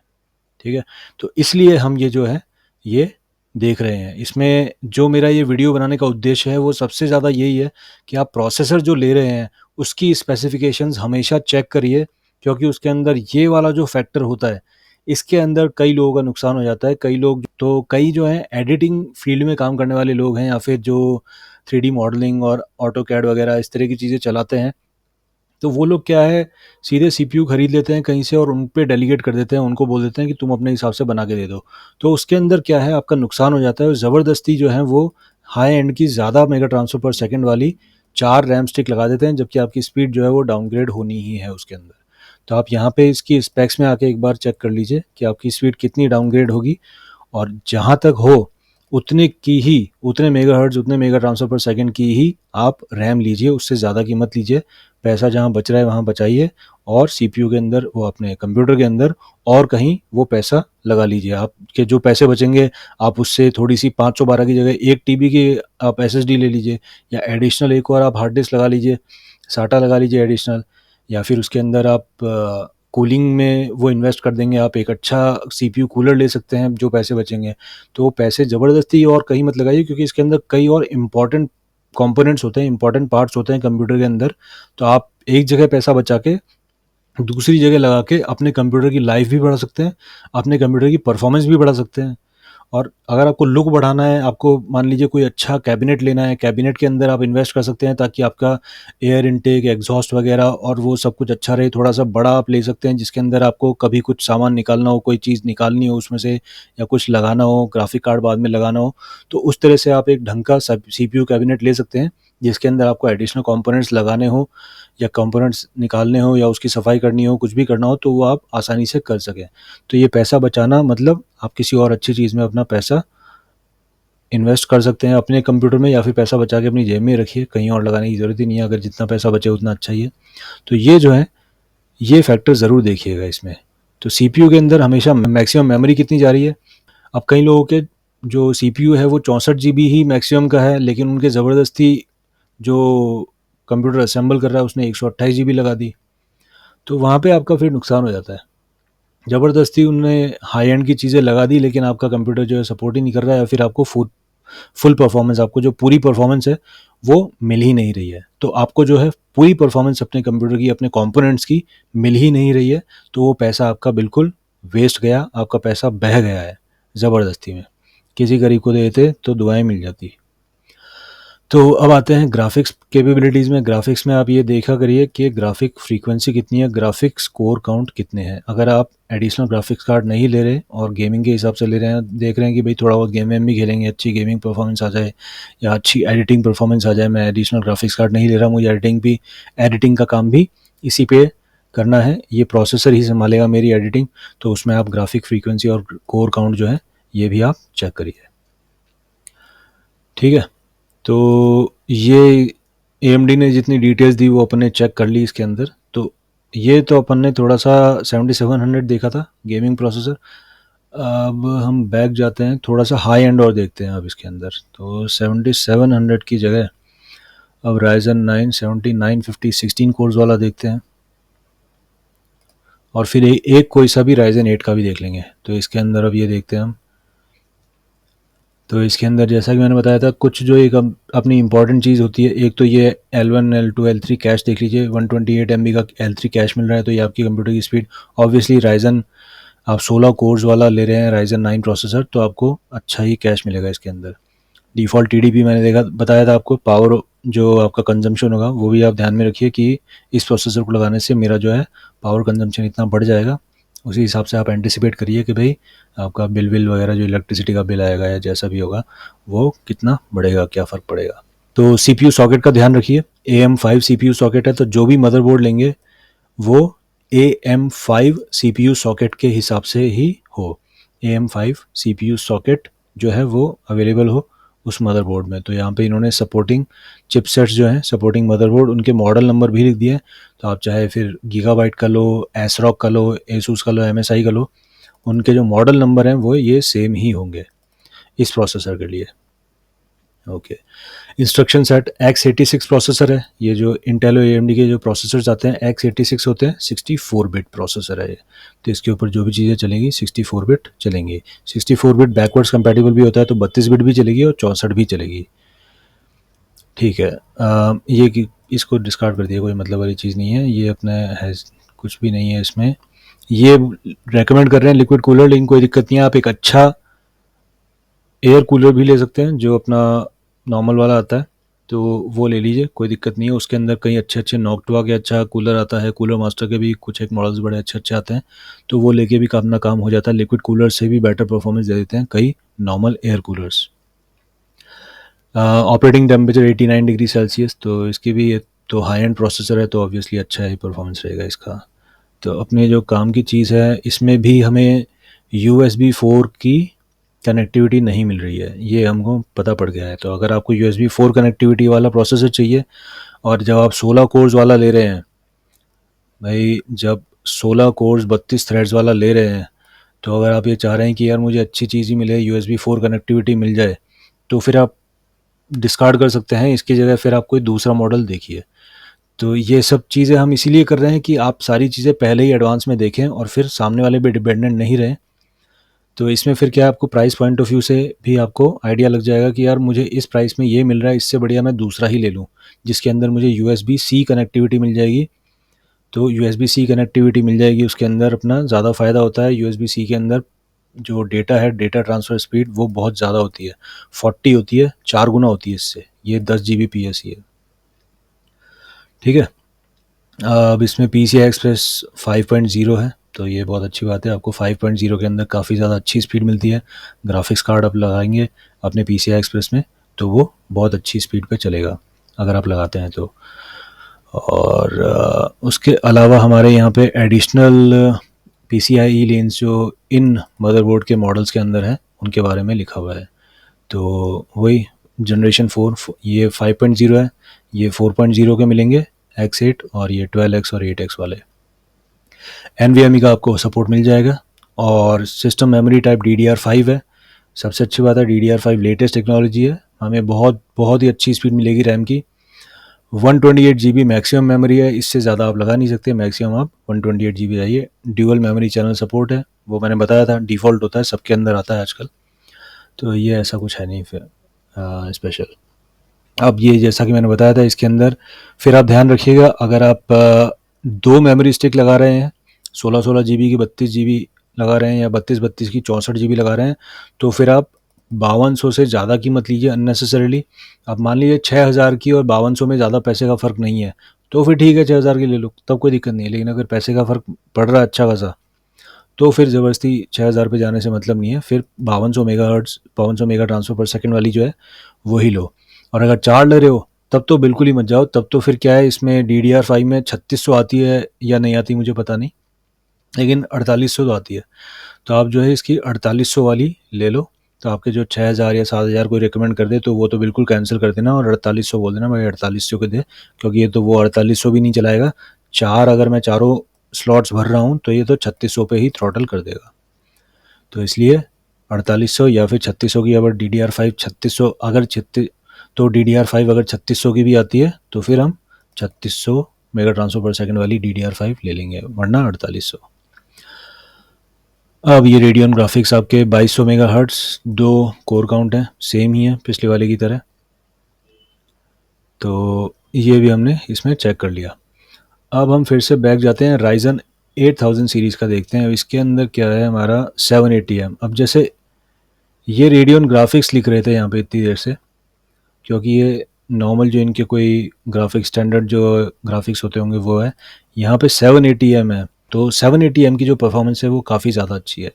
S1: ठीक है? तो इसलिए हम ये जो है ये देख रहे हैं। इसमें जो मेरा ये वीडियो बनाने का उद्देश्य है वो सबसे ज़्यादा यही है कि आप प्रोसेसर जो ले रहे हैं उसकी स्पेसिफिकेशंस हमेशा चेक करिए, क्योंकि उसके अंदर ये वाला जो फैक्टर होता है, इसके अंदर कई लोगों का नुकसान हो जाता है। कई जो हैं एडिटिंग फील्ड में काम करने वाले लोग हैं, या फिर जो 3D मॉडलिंग और ऑटोकैड वगैरह इस तरह की चीज़ें चलाते हैं, तो वो लोग क्या है, सीधे सीपीयू खरीद लेते हैं कहीं से और उन पे डेलीगेट कर देते हैं, उनको बोल देते हैं कि तुम अपने हिसाब से बना के दे दो। तो उसके अंदर क्या है, आपका नुकसान हो जाता है, और ज़बरदस्ती जो है वो हाई एंड की ज़्यादा मेगा ट्रांसफर पर सेकंड वाली 4 रैम स्टिक लगा देते हैं, जबकि आपकी स्पीड जो है वो डाउनग्रेड होनी ही है उसके अंदर। तो आप यहाँ पे इसकी स्पेक्स में आके एक बार चेक कर लीजिए कि आपकी स्पीड कितनी डाउनग्रेड होगी, और जहाँ तक हो उतने मेगाहर्ट्ज़ उतने मेगा ट्रांसफर पर सेकंड की ही आप रैम लीजिए, उससे ज़्यादा की मत लीजिए। पैसा जहाँ बच रहा है वहाँ बचाइए, और सीपीयू के अंदर, वो अपने कंप्यूटर के अंदर और कहीं वो पैसा लगा लीजिए। आपके जो पैसे बचेंगे आप उससे थोड़ी-सी 512 की जगह 1 टीबी की आप एसएसडी ले लीजिए, या एडिशनल एक और आप हार्ड डिस्क लगा लीजिए, साटा लगा लीजिए एडिशनल, या फिर उसके अंदर आप कूलिंग में वो इन्वेस्ट कर देंगे, आप एक अच्छा सीपीयू कूलर ले सकते हैं जो पैसे बचेंगे। तो वो पैसे ज़बरदस्ती और कहीं मत लगाइए, क्योंकि इसके अंदर कई और इम्पोर्टेंट कंपोनेंट्स होते हैं, इम्पोर्टेंट पार्ट्स होते हैं कंप्यूटर के अंदर। तो आप एक जगह पैसा बचा के दूसरी जगह लगा के अपने कंप्यूटर की लाइफ भी बढ़ा सकते हैं, अपने कंप्यूटर की परफॉर्मेंस भी बढ़ा सकते हैं, और अगर आपको लुक बढ़ाना है, आपको मान लीजिए कोई अच्छा कैबिनेट लेना है, कैबिनेट के अंदर आप इन्वेस्ट कर सकते हैं ताकि आपका एयर इनटेक, एग्जॉस्ट वगैरह और वो सब कुछ अच्छा रहे। थोड़ा सा बड़ा आप ले सकते हैं जिसके अंदर आपको कभी कुछ सामान निकालना हो, कोई चीज़ निकालनी हो उसमें से, या कुछ लगाना हो, ग्राफिक कार्ड बाद में लगाना हो, तो उस तरह से आप एक ढंग का CPU कैबिनेट ले सकते हैं जिसके अंदर आपको एडिशनल कंपोनेंट्स लगाने हो या कंपोनेंट्स निकालने हो या उसकी सफाई करनी हो, कुछ भी करना हो, तो वो आप आसानी से कर सकें। तो ये पैसा बचाना मतलब आप किसी और अच्छी चीज़ में अपना पैसा इन्वेस्ट कर सकते हैं अपने कंप्यूटर में, या फिर पैसा बचा के अपनी जेब में रखिए, कहीं और लगाने की ज़रूरत ही नहीं है। अगर जितना पैसा बचे उतना अच्छा ही है। तो ये जो है, ये फैक्टर ज़रूर देखिएगा इसमें। तो सीपीयू के अंदर हमेशा मैक्सिमम मेमोरी कितनी जा रही है। अब कई लोगों के जो सीपीयू है वो 64 GB ही मैक्सिमम का है, लेकिन उनके ज़बरदस्ती जो कंप्यूटर असेंबल कर रहा है उसने 128 GB लगा दी, तो वहाँ पे आपका फिर नुकसान हो जाता है। ज़बरदस्ती उनने हाई एंड की चीज़ें लगा दी, लेकिन आपका कंप्यूटर जो है सपोर्ट ही नहीं कर रहा है, या फिर आपको फुल परफॉर्मेंस, आपको जो पूरी परफॉर्मेंस है वो मिल ही नहीं रही है। तो आपको जो है पूरी परफॉर्मेंस अपने कंप्यूटर की, अपने कंपोनेंट्स की मिल ही नहीं रही है, तो वो पैसा आपका बिल्कुल वेस्ट गया, आपका पैसा बह गया है ज़बरदस्ती में। किसी गरीब को देते तो दुआएं मिल जाती। तो अब आते हैं ग्राफिक्स कैपेबिलिटीज़ में। ग्राफिक्स में आप ये देखा करिए कि ग्राफिक फ्रीक्वेंसी कितनी है, ग्राफिक्स कोर काउंट कितने हैं। अगर आप एडिशनल ग्राफिक्स कार्ड नहीं ले रहे और गेमिंग के हिसाब से ले रहे हैं, देख रहे हैं कि भाई थोड़ा बहुत गेम वेम भी खेलेंगे, अच्छी गेमिंग परफॉर्मेंस आ जाए या अच्छी एडिटिंग परफॉर्मेंस आ जाए, मैं एडिशनल ग्राफिक्स कार्ड नहीं ले रहा, मुझे एडिटिंग का काम भी इसी पे करना है, ये प्रोसेसर ही संभालेगा मेरी एडिटिंग, तो उसमें आप ग्राफिक फ्रीक्वेंसी और कोर काउंट जो है ये भी आप चेक करिए। ठीक है, तो ये AMD ने जितनी डिटेल्स दी वो अपन ने चेक कर ली इसके अंदर। तो ये तो अपन ने थोड़ा सा 7700 देखा था गेमिंग प्रोसेसर। अब हम बैक जाते हैं, थोड़ा सा हाई एंड और देखते हैं अब इसके अंदर। तो 7700 की जगह अब Ryzen 9 7950 16 कोर्स वाला देखते हैं, और फिर एक कोई सा भी Ryzen 8 का भी देख लेंगे। तो इसके अंदर अब ये देखते हैं हम। तो इसके अंदर जैसा कि मैंने बताया था, कुछ जो एक अपनी इंपॉर्टेंट चीज़ होती है, एक तो ये L1 L2 L3 कैश देख लीजिए। 128 MB का L3 कैश मिल रहा है, तो ये आपकी कंप्यूटर की स्पीड। ऑब्वियसली Ryzen आप 16 कोर्स वाला ले रहे हैं Ryzen 9 प्रोसेसर, तो आपको अच्छा ही कैश मिलेगा इसके अंदर। डिफ़ॉल्ट TDP मैंने बताया था आपको। पावर जो आपका कंजम्पशन होगा वो भी आप ध्यान में रखिए कि इस प्रोसेसर को लगाने से मेरा जो है पावर कंजम्पशन इतना बढ़ जाएगा। उसी हिसाब से आप एंटिसिपेट करिए कि भाई आपका बिल वगैरह जो इलेक्ट्रिसिटी का बिल आएगा या जैसा भी होगा वो कितना बढ़ेगा, क्या फ़र्क पड़ेगा। तो CPU सॉकेट का ध्यान रखिए। AM5 CPU सॉकेट है, तो जो भी मदरबोर्ड लेंगे वो AM5 CPU सॉकेट के हिसाब से ही हो। AM5 CPU सॉकेट जो है वो अवेलेबल हो उस मदरबोर्ड में। तो यहाँ पे इन्होंने सपोर्टिंग चिपसेट्स जो हैं, सपोर्टिंग मदरबोर्ड, उनके मॉडल नंबर भी लिख दिए हैं। तो आप चाहे फिर गीगाबाइट का लो, एसरॉक का लो, एसूस का लो, MSI का लो, उनके जो मॉडल नंबर हैं वो ये सेम ही होंगे इस प्रोसेसर के लिए। Okay, instruction set X86 processor है। ये जो इंटेल और AMD के जो प्रोसेसर्स आते हैं X86 होते हैं, 64 बिट प्रोसेसर है ये। तो इसके ऊपर जो भी चीज़ें चलेंगी 64 बिट चलेंगी। 64 बिट बैकवर्ड्स कंपैटिबल भी होता है, तो 32 बिट भी चलेगी और 64 भी चलेगी। ठीक है, ये कि इसको डिस्कार्ड कर दिया, कोई मतलब वाली चीज़ नहीं है ये, अपने है कुछ भी नहीं है इसमें। ये रेकमेंड कर रहे हैं लिक्विड कूलर, लेकिन कोई दिक्कत नहीं है, आप एक अच्छा एयर कूलर भी ले सकते हैं जो अपना नॉर्मल वाला आता है, तो वो ले लीजिए, कोई दिक्कत नहीं है। उसके अंदर कई अच्छे नॉक्टवा के अच्छा कूलर आता है, कूलर मास्टर के भी कुछ एक मॉडल्स बड़े अच्छे आते हैं, तो वो लेके भी अपना काम हो जाता है। लिक्विड कूलर से भी बेटर परफॉर्मेंस दे देते हैं कई normal air coolers. Operating temperature 89 degree Celsius, तो इसकी भी तो हाई एंड प्रोसेसर है तो ऑब्वियसली अच्छा ही परफॉर्मेंस रहेगा इसका। तो अपने जो काम की चीज़ है इसमें भी हमें USB 4 की कनेक्टिविटी नहीं मिल रही है, ये हमको पता पड़ गया है। तो अगर आपको USB 4 कनेक्टिविटी वाला प्रोसेसर चाहिए, और जब आप 16 कोर्स वाला ले रहे हैं भाई, जब 16 कोर्स 32 थ्रेड्स वाला ले रहे हैं, तो अगर आप ये चाह रहे हैं कि यार मुझे अच्छी चीज़ ही मिले, USB 4 कनेक्टिविटी मिल जाए, तो फिर आप डिस्कार्ड कर सकते हैं। इसकी जगह फिर आप कोई दूसरा मॉडल देखिए। तो ये सब चीज़ें हम इसीलिए कर रहे हैं कि आप सारी चीज़ें पहले ही एडवांस में देखें और फिर सामने वाले पे डिपेंडेंट नहीं रहें। तो इसमें फिर क्या, आपको प्राइस पॉइंट ऑफ व्यू से भी आपको आइडिया लग जाएगा कि यार मुझे इस प्राइस में ये मिल रहा है, इससे बढ़िया मैं दूसरा ही ले लूँ जिसके अंदर मुझे USB-C कनेक्टिविटी मिल जाएगी। तो USB-C कनेक्टिविटी मिल जाएगी, उसके अंदर अपना ज़्यादा फ़ायदा होता है। USB-C के अंदर जो डेटा है, डेटा ट्रांसफ़र स्पीड वो बहुत ज़्यादा होती है, 40 होती है, 4 गुना होती है इससे। ये 10 जीबीपीएस ही है, ठीक है। अब इसमें PCI एक्सप्रेस 5.0 है, तो ये बहुत अच्छी बात है। आपको 5.0 के अंदर काफ़ी ज़्यादा अच्छी स्पीड मिलती है। ग्राफिक्स कार्ड आप लगाएंगे अपने PCI एक्सप्रेस में तो वो बहुत अच्छी स्पीड पे चलेगा अगर आप लगाते हैं तो। और उसके अलावा हमारे यहाँ पे एडिशनल PCIe लेन्स जो इन मदरबोर्ड के मॉडल्स के अंदर हैं उनके बारे में लिखा हुआ है। तो वही जनरेशन 4 ये 5.0 है, ये 4.0 के मिलेंगे X8, और ये 12X और 8X वाले। NVMe का आपको सपोर्ट मिल जाएगा, और सिस्टम मेमोरी टाइप DDR5 है। सबसे अच्छी बात है DDR5 लेटेस्ट टेक्नोलॉजी है, हमें बहुत बहुत ही अच्छी स्पीड मिलेगी रैम की। 128 GB मैक्सिमम मेमोरी है, इससे ज़्यादा आप लगा नहीं सकते, मैक्सिमम आप 128 GB चाहिए। ड्यूअल मेमोरी चैनल सपोर्ट है, वो मैंने बताया था डिफ़ॉल्ट होता है, सबके अंदर आता है आजकल, तो ये ऐसा कुछ है नहीं फिर स्पेशल। अब ये जैसा कि मैंने बताया था इसके अंदर फिर आप ध्यान रखिएगा, अगर आप 2 मेमोरी स्टिक लगा रहे हैं, 16-16 GB की 32 GB लगा रहे हैं, या 32-32 की 64 GB लगा रहे हैं, तो फिर आप 5200 से ज़्यादा की मत लीजिए अननेसेसरीली। आप मान लीजिए 6000 की और 5200 में ज़्यादा पैसे का फ़र्क नहीं है, तो फिर ठीक है 6000 की ले लो, तब कोई दिक्कत नहीं है। लेकिन अगर पैसे का फ़र्क पड़ रहा है अच्छा खासा, तो फिर ज़बरदस्ती 6000 पे जाने से मतलब नहीं है। फिर 5200 मेगाहर्ट्ज़ 5200 मेगा ट्रांसफ़र पर सेकंड वाली जो है वही लो। और अगर 4 ले रहे हो तब तो बिल्कुल ही मत जाओ, तब तो फिर क्या है, इसमें DDR5 में 3600 आती है या नहीं आती मुझे पता नहीं, लेकिन 4800 तो आती है। तो आप जो है इसकी 4800 वाली ले लो। तो आपके जो 6000 या 7000 कोई रिकमेंड कर दे तो वो तो बिल्कुल कैंसिल कर देना, और 4800 बोल देना भाई 4800 के दे, क्योंकि ये तो वो 4800 भी नहीं चलाएगा। अगर मैं चारों स्लॉट्स भर रहा हूँ तो ये तो 3600 पे ही थ्रॉटल कर देगा। तो इसलिए 4800 या फिर 3600 की, अगर DDR5 3600 अगर 36 तो DDR5 अगर 3600 की भी आती है तो फिर हम 3600 मेगा ट्रांसफर पर सेकंड वाली DDR5 ले लेंगे, वरना 4800। अब ये रेडियन ग्राफिक्स आपके 2200 मेगाहर्ट्ज़, 2 कोर काउंट है, सेम ही है पिछले वाले की तरह। तो ये भी हमने इसमें चेक कर लिया। अब हम फिर से बैक जाते हैं, Ryzen 8000 सीरीज़ का देखते हैं। इसके अंदर क्या है हमारा 780M। अब जैसे ये रेडियन ग्राफिक्स लिख रहे थे यहाँ पे इतनी देर से, क्योंकि ये नॉर्मल जो इनके कोई ग्राफिक्स स्टैंडर्ड जो ग्राफिक्स होते होंगे वो है। यहाँ पे 780M है, तो 780M की जो परफॉर्मेंस है वो काफ़ी ज़्यादा अच्छी है।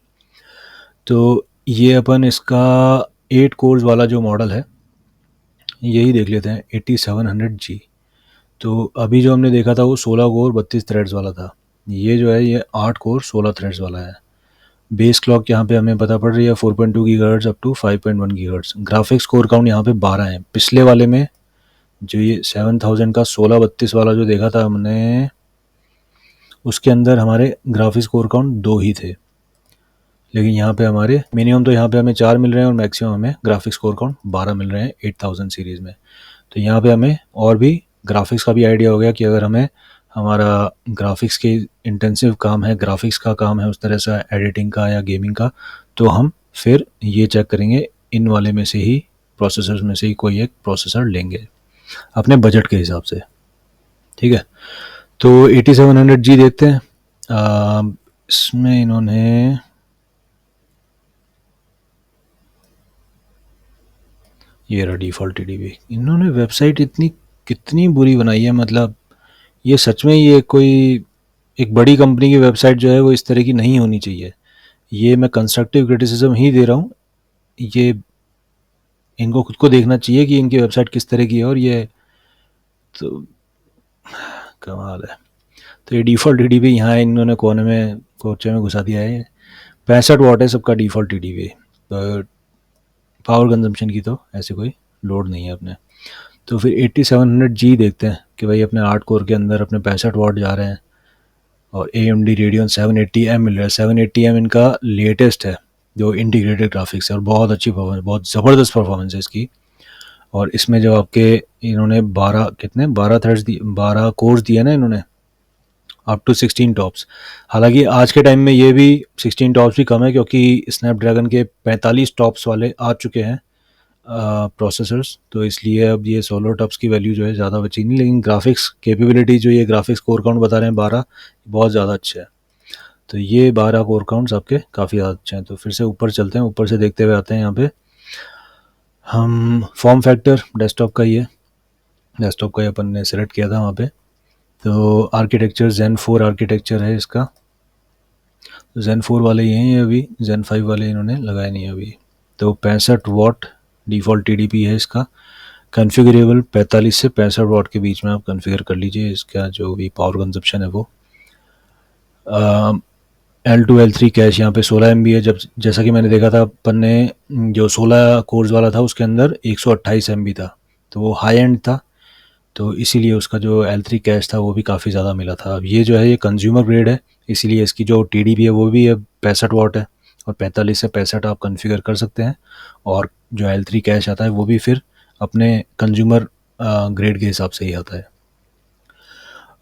S1: तो ये अपन इसका 8 कोर्स वाला जो मॉडल है यही देख लेते हैं, 8700G। तो अभी जो हमने देखा था वो 16 कोर 32 थ्रेड्स वाला था, ये जो है ये 8 कोर 16 थ्रेड्स वाला है। बेस क्लॉक यहाँ पे हमें पता पड़ रही है 4.2 gigahertz up to 5.1 gigahertz. Graphics core count यहाँ पे 12 है। पिछले वाले में जो ये 7000 का 16-32 वाला जो देखा था हमने, उसके अंदर हमारे ग्राफिक्स कोर काउंट 2 ही थे, लेकिन यहाँ पे हमारे मिनिमम तो यहाँ पे हमें 4 मिल रहे हैं और मैक्सिमम हमें ग्राफिक्स कोर काउंट 12 मिल रहे हैं 8000 सीरीज़ में। तो यहाँ पे हमें और भी ग्राफिक्स का भी आइडिया हो गया कि अगर हमें हमारा ग्राफिक्स के इंटेंसिव काम है, ग्राफिक्स का काम है उस तरह से एडिटिंग का या गेमिंग का, तो हम फिर ये चेक करेंगे इन वाले में से ही, प्रोसेसर्स में से ही कोई एक प्रोसेसर लेंगे अपने बजट के हिसाब से, ठीक है। तो 8700G देखते हैं। इसमें इन्होंने ये रहा डिफ़ॉल्ट TDP। इन्होंने वेबसाइट इतनी कितनी बुरी बनाई है, मतलब ये सच में ये कोई एक बड़ी कंपनी की वेबसाइट जो है वो इस तरह की नहीं होनी चाहिए। ये मैं कंस्ट्रक्टिव क्रिटिसिज्म ही दे रहा हूँ, ये इनको खुद को देखना चाहिए कि इनकी वेबसाइट किस तरह की है। और ये तो कमाल है। तो ये डिफ़ॉल्ट TDP यहाँ इन्होंने कोने में कोचे में घुसा दिया है। 65 वाट है सबका डिफ़ॉल्ट TDP, तो पावर कंजम्पशन की तो ऐसे कोई लोड नहीं है अपने। तो फिर 8700G देखते हैं कि भाई अपने 8 कोर के अंदर अपने 65 वाट जा रहे हैं, और AMD Radeon 780M मिल रहा है। 780M इनका लेटेस्ट है जो इंटीग्रेटेड ग्राफिक्स है, और बहुत अच्छी परफॉर्मेंस, बहुत ज़बरदस्त परफॉर्मेंस है इसकी। और इसमें जो आपके इन्होंने 12 थ्रेड्स दी, 12 कोर्स दिए ना इन्होंने, अप टू 16 टॉप्स। हालांकि आज के टाइम में ये भी 16 टॉप्स भी कम है, क्योंकि स्नैपड्रैगन के 45 टॉप्स वाले आ चुके हैं प्रोसेसर्स, तो इसलिए अब ये 16 टॉप्स की वैल्यू जो है ज़्यादा बची नहीं। लेकिन ग्राफिक्स कैपेबिलिटी जो ये ग्राफिक्स कोर काउंट बता रहे हैं 12, बहुत ज़्यादा अच्छा है। तो ये 12 कोर काउंट्स आपके काफ़ी ज़्यादा अच्छे हैं। तो फिर से ऊपर चलते हैं, ऊपर से देखते हुए आते हैं यहाँ पे हम फॉर्म फैक्टर डेस्कटॉप का ही है, डेस्कटॉप का ही अपन ने सेलेक्ट किया था वहाँ पे। तो आर्किटेक्चर Zen 4 आर्किटेक्चर है इसका। Zen 4 वाले ये हैं अभी, Zen 5 वाले इन्होंने लगाए नहीं अभी। तो 65 वाट डिफ़ॉल्ट TDP है इसका, कॉन्फ़िगरेबल 45 से 65 वाट के बीच में आप कॉन्फ़िगर कर लीजिए इसका जो भी पावर कंजप्शन है वो। L2 L3 कैश यहाँ पे 16 MB है। जब जैसा कि मैंने देखा था अपन ने जो 16 कोर्स वाला था उसके अंदर 128 MB था, तो वो हाई एंड था, तो इसीलिए उसका जो L3 कैश था वो भी काफ़ी ज़्यादा मिला था। अब ये जो है ये कंज्यूमर ग्रेड है, इसीलिए इसकी जो TDP है वो भी है 65 वाट है, और 45 से 65 आप कॉन्फ़िगर कर सकते हैं। और जो L3 कैश आता है वो भी फिर अपने कंज्यूमर ग्रेड के हिसाब से ही आता है।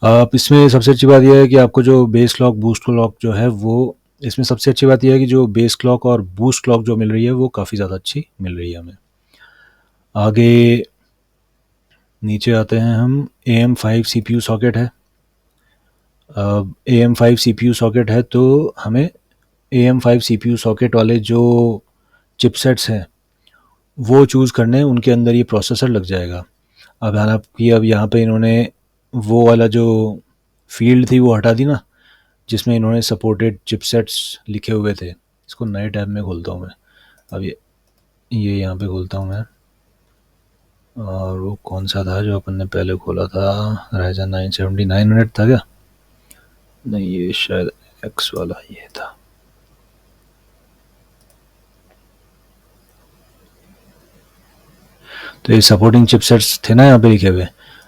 S1: आप इसमें सबसे अच्छी बात यह है कि आपको जो बेस क्लॉक बूस्ट क्लॉक जो है वो, इसमें सबसे अच्छी बात यह है कि जो बेस क्लॉक और बूस्ट क्लॉक जो मिल रही है वो काफ़ी ज़्यादा अच्छी मिल रही है हमें। आगे नीचे आते हैं हम, AM5 CPU सॉकेट है। AM5 CPU सॉकेट है तो हमें AM5 CPU सॉकेट वाले जो चिपसेट्स हैं वो चूज़ करने, उनके अंदर ये प्रोसेसर लग जाएगा। अब हालांकि अब यहाँ पे इन्होंने वो वाला जो फील्ड थी वो हटा दी ना, जिसमें इन्होंने सपोर्टेड चिपसेट्स लिखे हुए थे। इसको नए टैब में खोलता हूँ मैं। अब ये यहाँ पे खोलता हूँ मैं, और वो कौन सा था जो अपन ने पहले खोला था, Ryzen 9 7900 था क्या? नहीं, ये शायद X वाला ये था। तो ये सपोर्टिंग चिपसेट्स थे ना यहाँ पे लिखे हुए,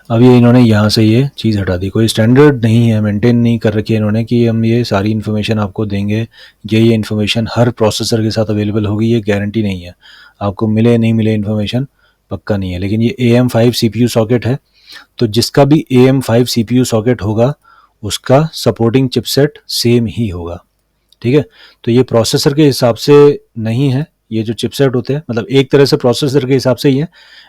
S1: अब ये इन्होंने यहाँ से ये चीज़ हटा दी। कोई स्टैंडर्ड नहीं है, मेंटेन नहीं कर रखी है इन्होंने कि हम ये सारी इन्फॉर्मेशन आपको देंगे, ये इन्फॉर्मेशन हर प्रोसेसर के साथ अवेलेबल होगी, ये गारंटी नहीं है। आपको मिले नहीं मिले इन्फॉर्मेशन पक्का नहीं है। लेकिन ये AM5 CPU सॉकेट है, तो जिसका भी AM5 CPU सॉकेट होगा उसका सपोर्टिंग चिपसेट सेम ही होगा, ठीक है। तो ये प्रोसेसर के हिसाब से नहीं है, ये जो चिपसेट होते हैं मतलब एक तरह से प्रोसेसर के हिसाब से ही है,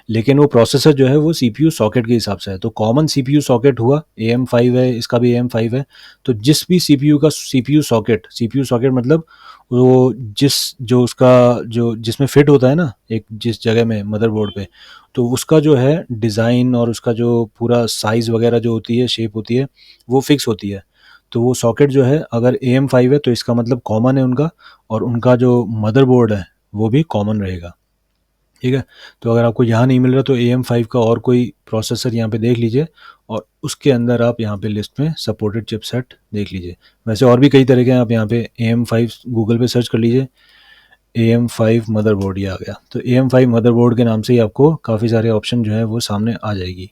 S1: लेकिन वो प्रोसेसर जो है वो CPU सॉकेट के हिसाब से है। तो कॉमन CPU सॉकेट हुआ AM5 है, इसका भी AM5 है। तो जिस भी CPU का CPU सॉकेट मतलब वो जो उसका जो जिसमें फिट होता है ना एक जिस जगह में मदरबोर्ड पे, तो उसका जो है डिज़ाइन और उसका जो पूरा साइज़ वगैरह जो होती है, शेप होती है, वो फिक्स होती है। तो वो सॉकेट जो है अगर AM5 है तो इसका मतलब कॉमन है उनका, और उनका जो मदरबोर्ड है वो भी कॉमन रहेगा, ठीक है। तो अगर आपको यहाँ नहीं मिल रहा तो AM5 का और कोई प्रोसेसर यहाँ पे देख लीजिए, और उसके अंदर आप यहाँ पे लिस्ट में सपोर्टेड चिपसेट देख लीजिए। वैसे और भी कई तरह के हैं, आप यहाँ पे AM5 गूगल पे सर्च कर लीजिए, AM5 मदरबोर्ड, ये आ गया। तो AM5 मदरबोर्ड के नाम से ही आपको काफ़ी सारे ऑप्शन जो है वो सामने आ जाएगी।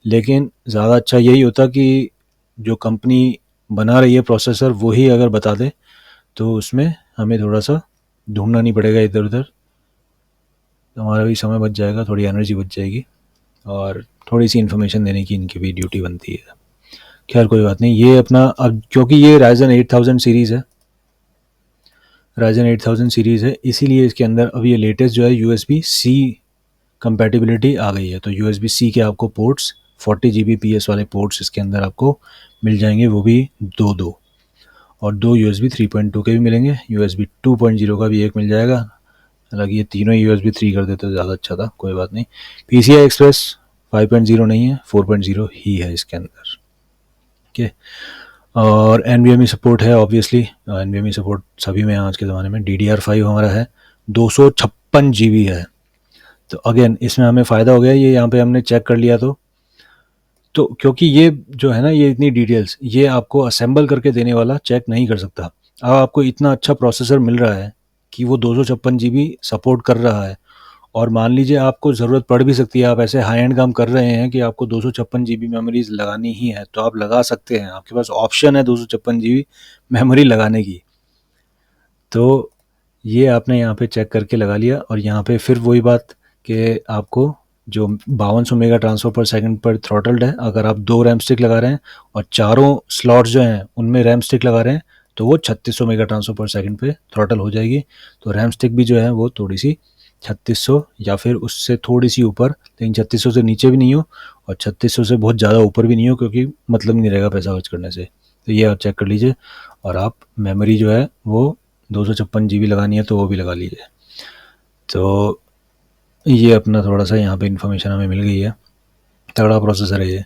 S1: लेकिन ज़्यादा अच्छा यही होता कि जो कंपनी बना रही है प्रोसेसर वही अगर बता दे, तो उसमें हमें थोड़ा सा ढूंढना नहीं पड़ेगा इधर उधर, तो हमारा भी समय बच जाएगा, थोड़ी एनर्जी बच जाएगी, और थोड़ी सी इन्फॉर्मेशन देने की इनकी भी ड्यूटी बनती है। खैर कोई बात नहीं, ये अपना अब क्योंकि ये Ryzen 8000 सीरीज़ है, Ryzen 8000 सीरीज़ है, इसीलिए इसके अंदर अब ये लेटेस्ट जो है USB-C कंपैटिबिलिटी आ गई है। तो USB-C के आपको पोर्ट्स 40 Gbps वाले पोर्ट्स इसके अंदर आपको मिल जाएंगे, वो भी दो, और 2 USB 3.2 के भी मिलेंगे, USB 2.0 का भी एक मिल जाएगा। हालांकि ये तीनों USB 3 कर देते तो ज़्यादा अच्छा था, कोई बात नहीं। PCI Express 5.0 नहीं है, 4.0 ही है इसके अंदर, ठीक है। और NVMe सपोर्ट है, ऑब्वियसली NVMe सपोर्ट सभी में आज के ज़माने में। DDR5 हमारा है, 256 GB है। तो अगेन इसमें हमें फ़ायदा हो गया, ये यहाँ पे हमने चेक कर लिया तो क्योंकि ये जो है ना, ये इतनी डिटेल्स ये आपको असेंबल करके देने वाला चेक नहीं कर सकता। अब आपको इतना अच्छा प्रोसेसर मिल रहा है कि वो 256 GB सपोर्ट कर रहा है, और मान लीजिए आपको ज़रूरत पड़ भी सकती है, आप ऐसे हाई एंड काम कर रहे हैं कि आपको 256 GB मेमोरीज लगानी ही है, तो आप लगा सकते हैं, आपके पास ऑप्शन है 256 GB मेमोरी लगाने की। तो ये आपने यहाँ पे चेक करके लगा लिया, और यहाँ पे फिर वही बात कि आपको जो 5200 मेगा ट्रांसफर पर सेकंड पर थ्रॉटल्ड है, अगर आप 2 रैम स्टिक लगा रहे हैं और चारों स्लॉट्स जो हैं उनमें रैम स्टिक लगा रहे हैं, तो वो 3600 मेगा ट्रांसफर पर सेकंड पे थ्रॉटल हो जाएगी। तो रैम स्टिक भी जो है वो थोड़ी सी 3600 या फिर उससे थोड़ी सी ऊपर, लेकिन 3600 से नीचे भी नहीं हो और 3600 से बहुत ज़्यादा ऊपर भी नहीं हो, क्योंकि मतलब नहीं रहेगा पैसा खर्च करने से। तो ये आप चेक कर लीजिए। और आप मेमोरी जो है वो 256 GB लगानी है तो वो भी लगा लीजिए। तो ये अपना थोड़ा-सा यहाँ पे इन्फॉर्मेशन हमें मिल गई है। तगड़ा प्रोसेसर है ये।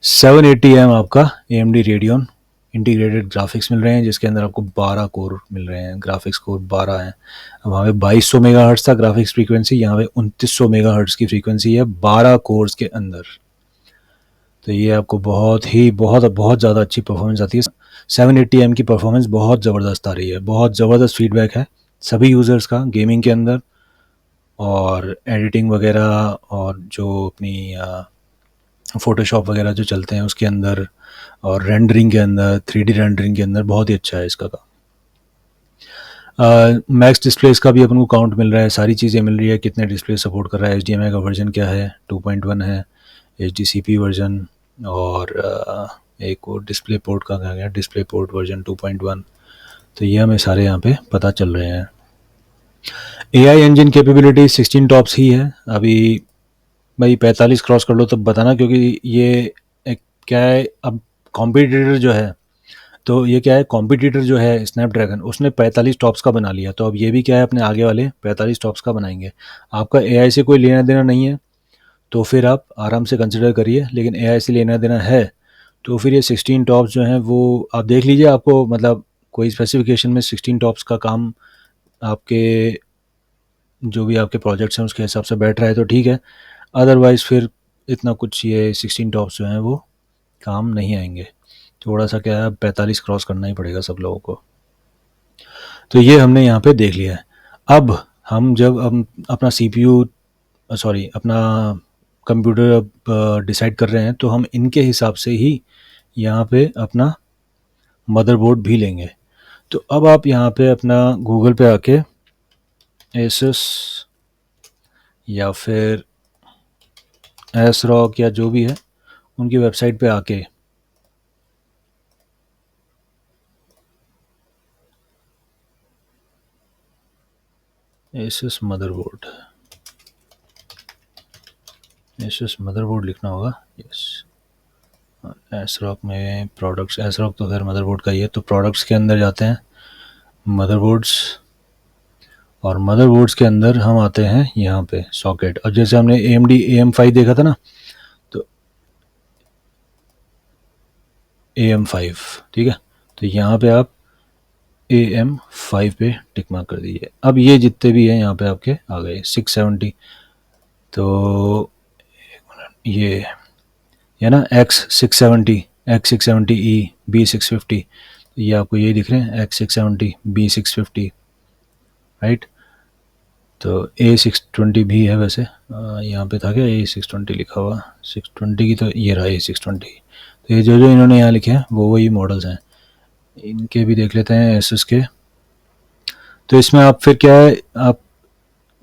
S1: 780M आपका AMD Radeon इंटीग्रेटेड ग्राफिक्स मिल रहे हैं, जिसके अंदर आपको 12 कोर मिल रहे हैं, ग्राफिक्स कोर 12 हैं। वहाँ पे 2200 मेगाहर्ट्ज़ था ग्राफिक्स फ्रीक्वेंसी, यहाँ पे 2900 मेगाहर्ट्ज़ की फ्रीक्वेंसी है 12 कोर्स के अंदर। तो ये आपको बहुत ज़्यादा अच्छी परफॉर्मेंस आती है। 780M की परफॉर्मेंस बहुत ज़बरदस्त आ रही है, बहुत ज़बरदस्त फीडबैक है सभी यूज़र्स का गेमिंग के अंदर, और एडिटिंग वगैरह, और जो अपनी फ़ोटोशॉप वगैरह जो चलते हैं उसके अंदर, और रेंडरिंग के अंदर, 3D रेंडरिंग के अंदर बहुत ही अच्छा है इसका काम। मैक्स डिस्प्लेस का भी अपन को काउंट मिल रहा है, सारी चीज़ें मिल रही है, कितने डिस्प्ले सपोर्ट कर रहा है, HDMI का वर्जन क्या है, 2.1 है, HDCP वर्जन, और एक और डिस्प्ले पोर्ट का क्या गया, डिस्प्ले पोर्ट वर्जन 2.1। तो ये हमें सारे यहाँ पे पता चल रहे हैं। AI इंजन कैपेबिलिटी 16 टॉप्स ही है अभी। भाई 45 क्रॉस कर लो तब बताना, क्योंकि ये एक क्या है, अब कॉम्पिटिटर जो है, तो ये क्या है, कॉम्पिटिटर जो है स्नैपड्रैगन, उसने 45 टॉप्स का बना लिया, तो अब ये भी क्या है, अपने आगे वाले 45 टॉप्स का बनाएंगे। आपका AI से कोई लेना देना नहीं है तो फिर आप आराम से कंसिडर करिए, लेकिन AI से लेना देना है तो फिर ये 16 टॉप्स जो हैं वो आप देख लीजिए, आपको मतलब कोई स्पेसिफिकेशन में 16 टॉप्स का काम आपके जो भी आपके प्रोजेक्ट्स हैं उसके हिसाब से बैठ रहा है तो ठीक है, अदरवाइज़ फिर इतना कुछ ये 16 टॉप्स जो हैं वो काम नहीं आएंगे। थोड़ा सा क्या है, 45 क्रॉस करना ही पड़ेगा सब लोगों को। तो ये हमने यहाँ पे देख लिया है। अब हम अपना CPU सॉरी अपना कंप्यूटर अब डिसाइड कर रहे हैं, तो हम इनके हिसाब से ही यहाँ पे अपना मदरबोर्ड भी लेंगे। तो अब आप यहाँ पे अपना गूगल पे आके एसस या फिर ASRock या जो भी है उनकी वेबसाइट पे आके एसस मदरबोर्ड लिखना होगा। यस, ASRock में प्रोडक्ट्स, ASRock तो खैर मदरबोर्ड का ही है, तो प्रोडक्ट्स के अंदर जाते हैं, मदरबोर्ड्स, और मदरबोर्ड्स के अंदर हम आते हैं यहाँ पे सॉकेट। और जैसे हमने AMD AM5 देखा था ना, तो AM5 ठीक है, तो यहाँ पे आप AM5 पे टिक मार्क कर दीजिए। अब ये जितने भी हैं यहाँ पे आपके आ गए 670, तो ये ना X670, X670E, B650, ये आपको ये दिख रहे हैं X670, B650, राइट। तो A620 भी है वैसे, यहाँ पे था क्या A620 लिखा हुआ, 620 की तो ये रहा A620। तो ये जो जो इन्होंने यहाँ लिखे हैं वो वही मॉडल्स हैं, इनके भी देख लेते हैं एसएस के। तो इसमें आप फिर क्या है, आप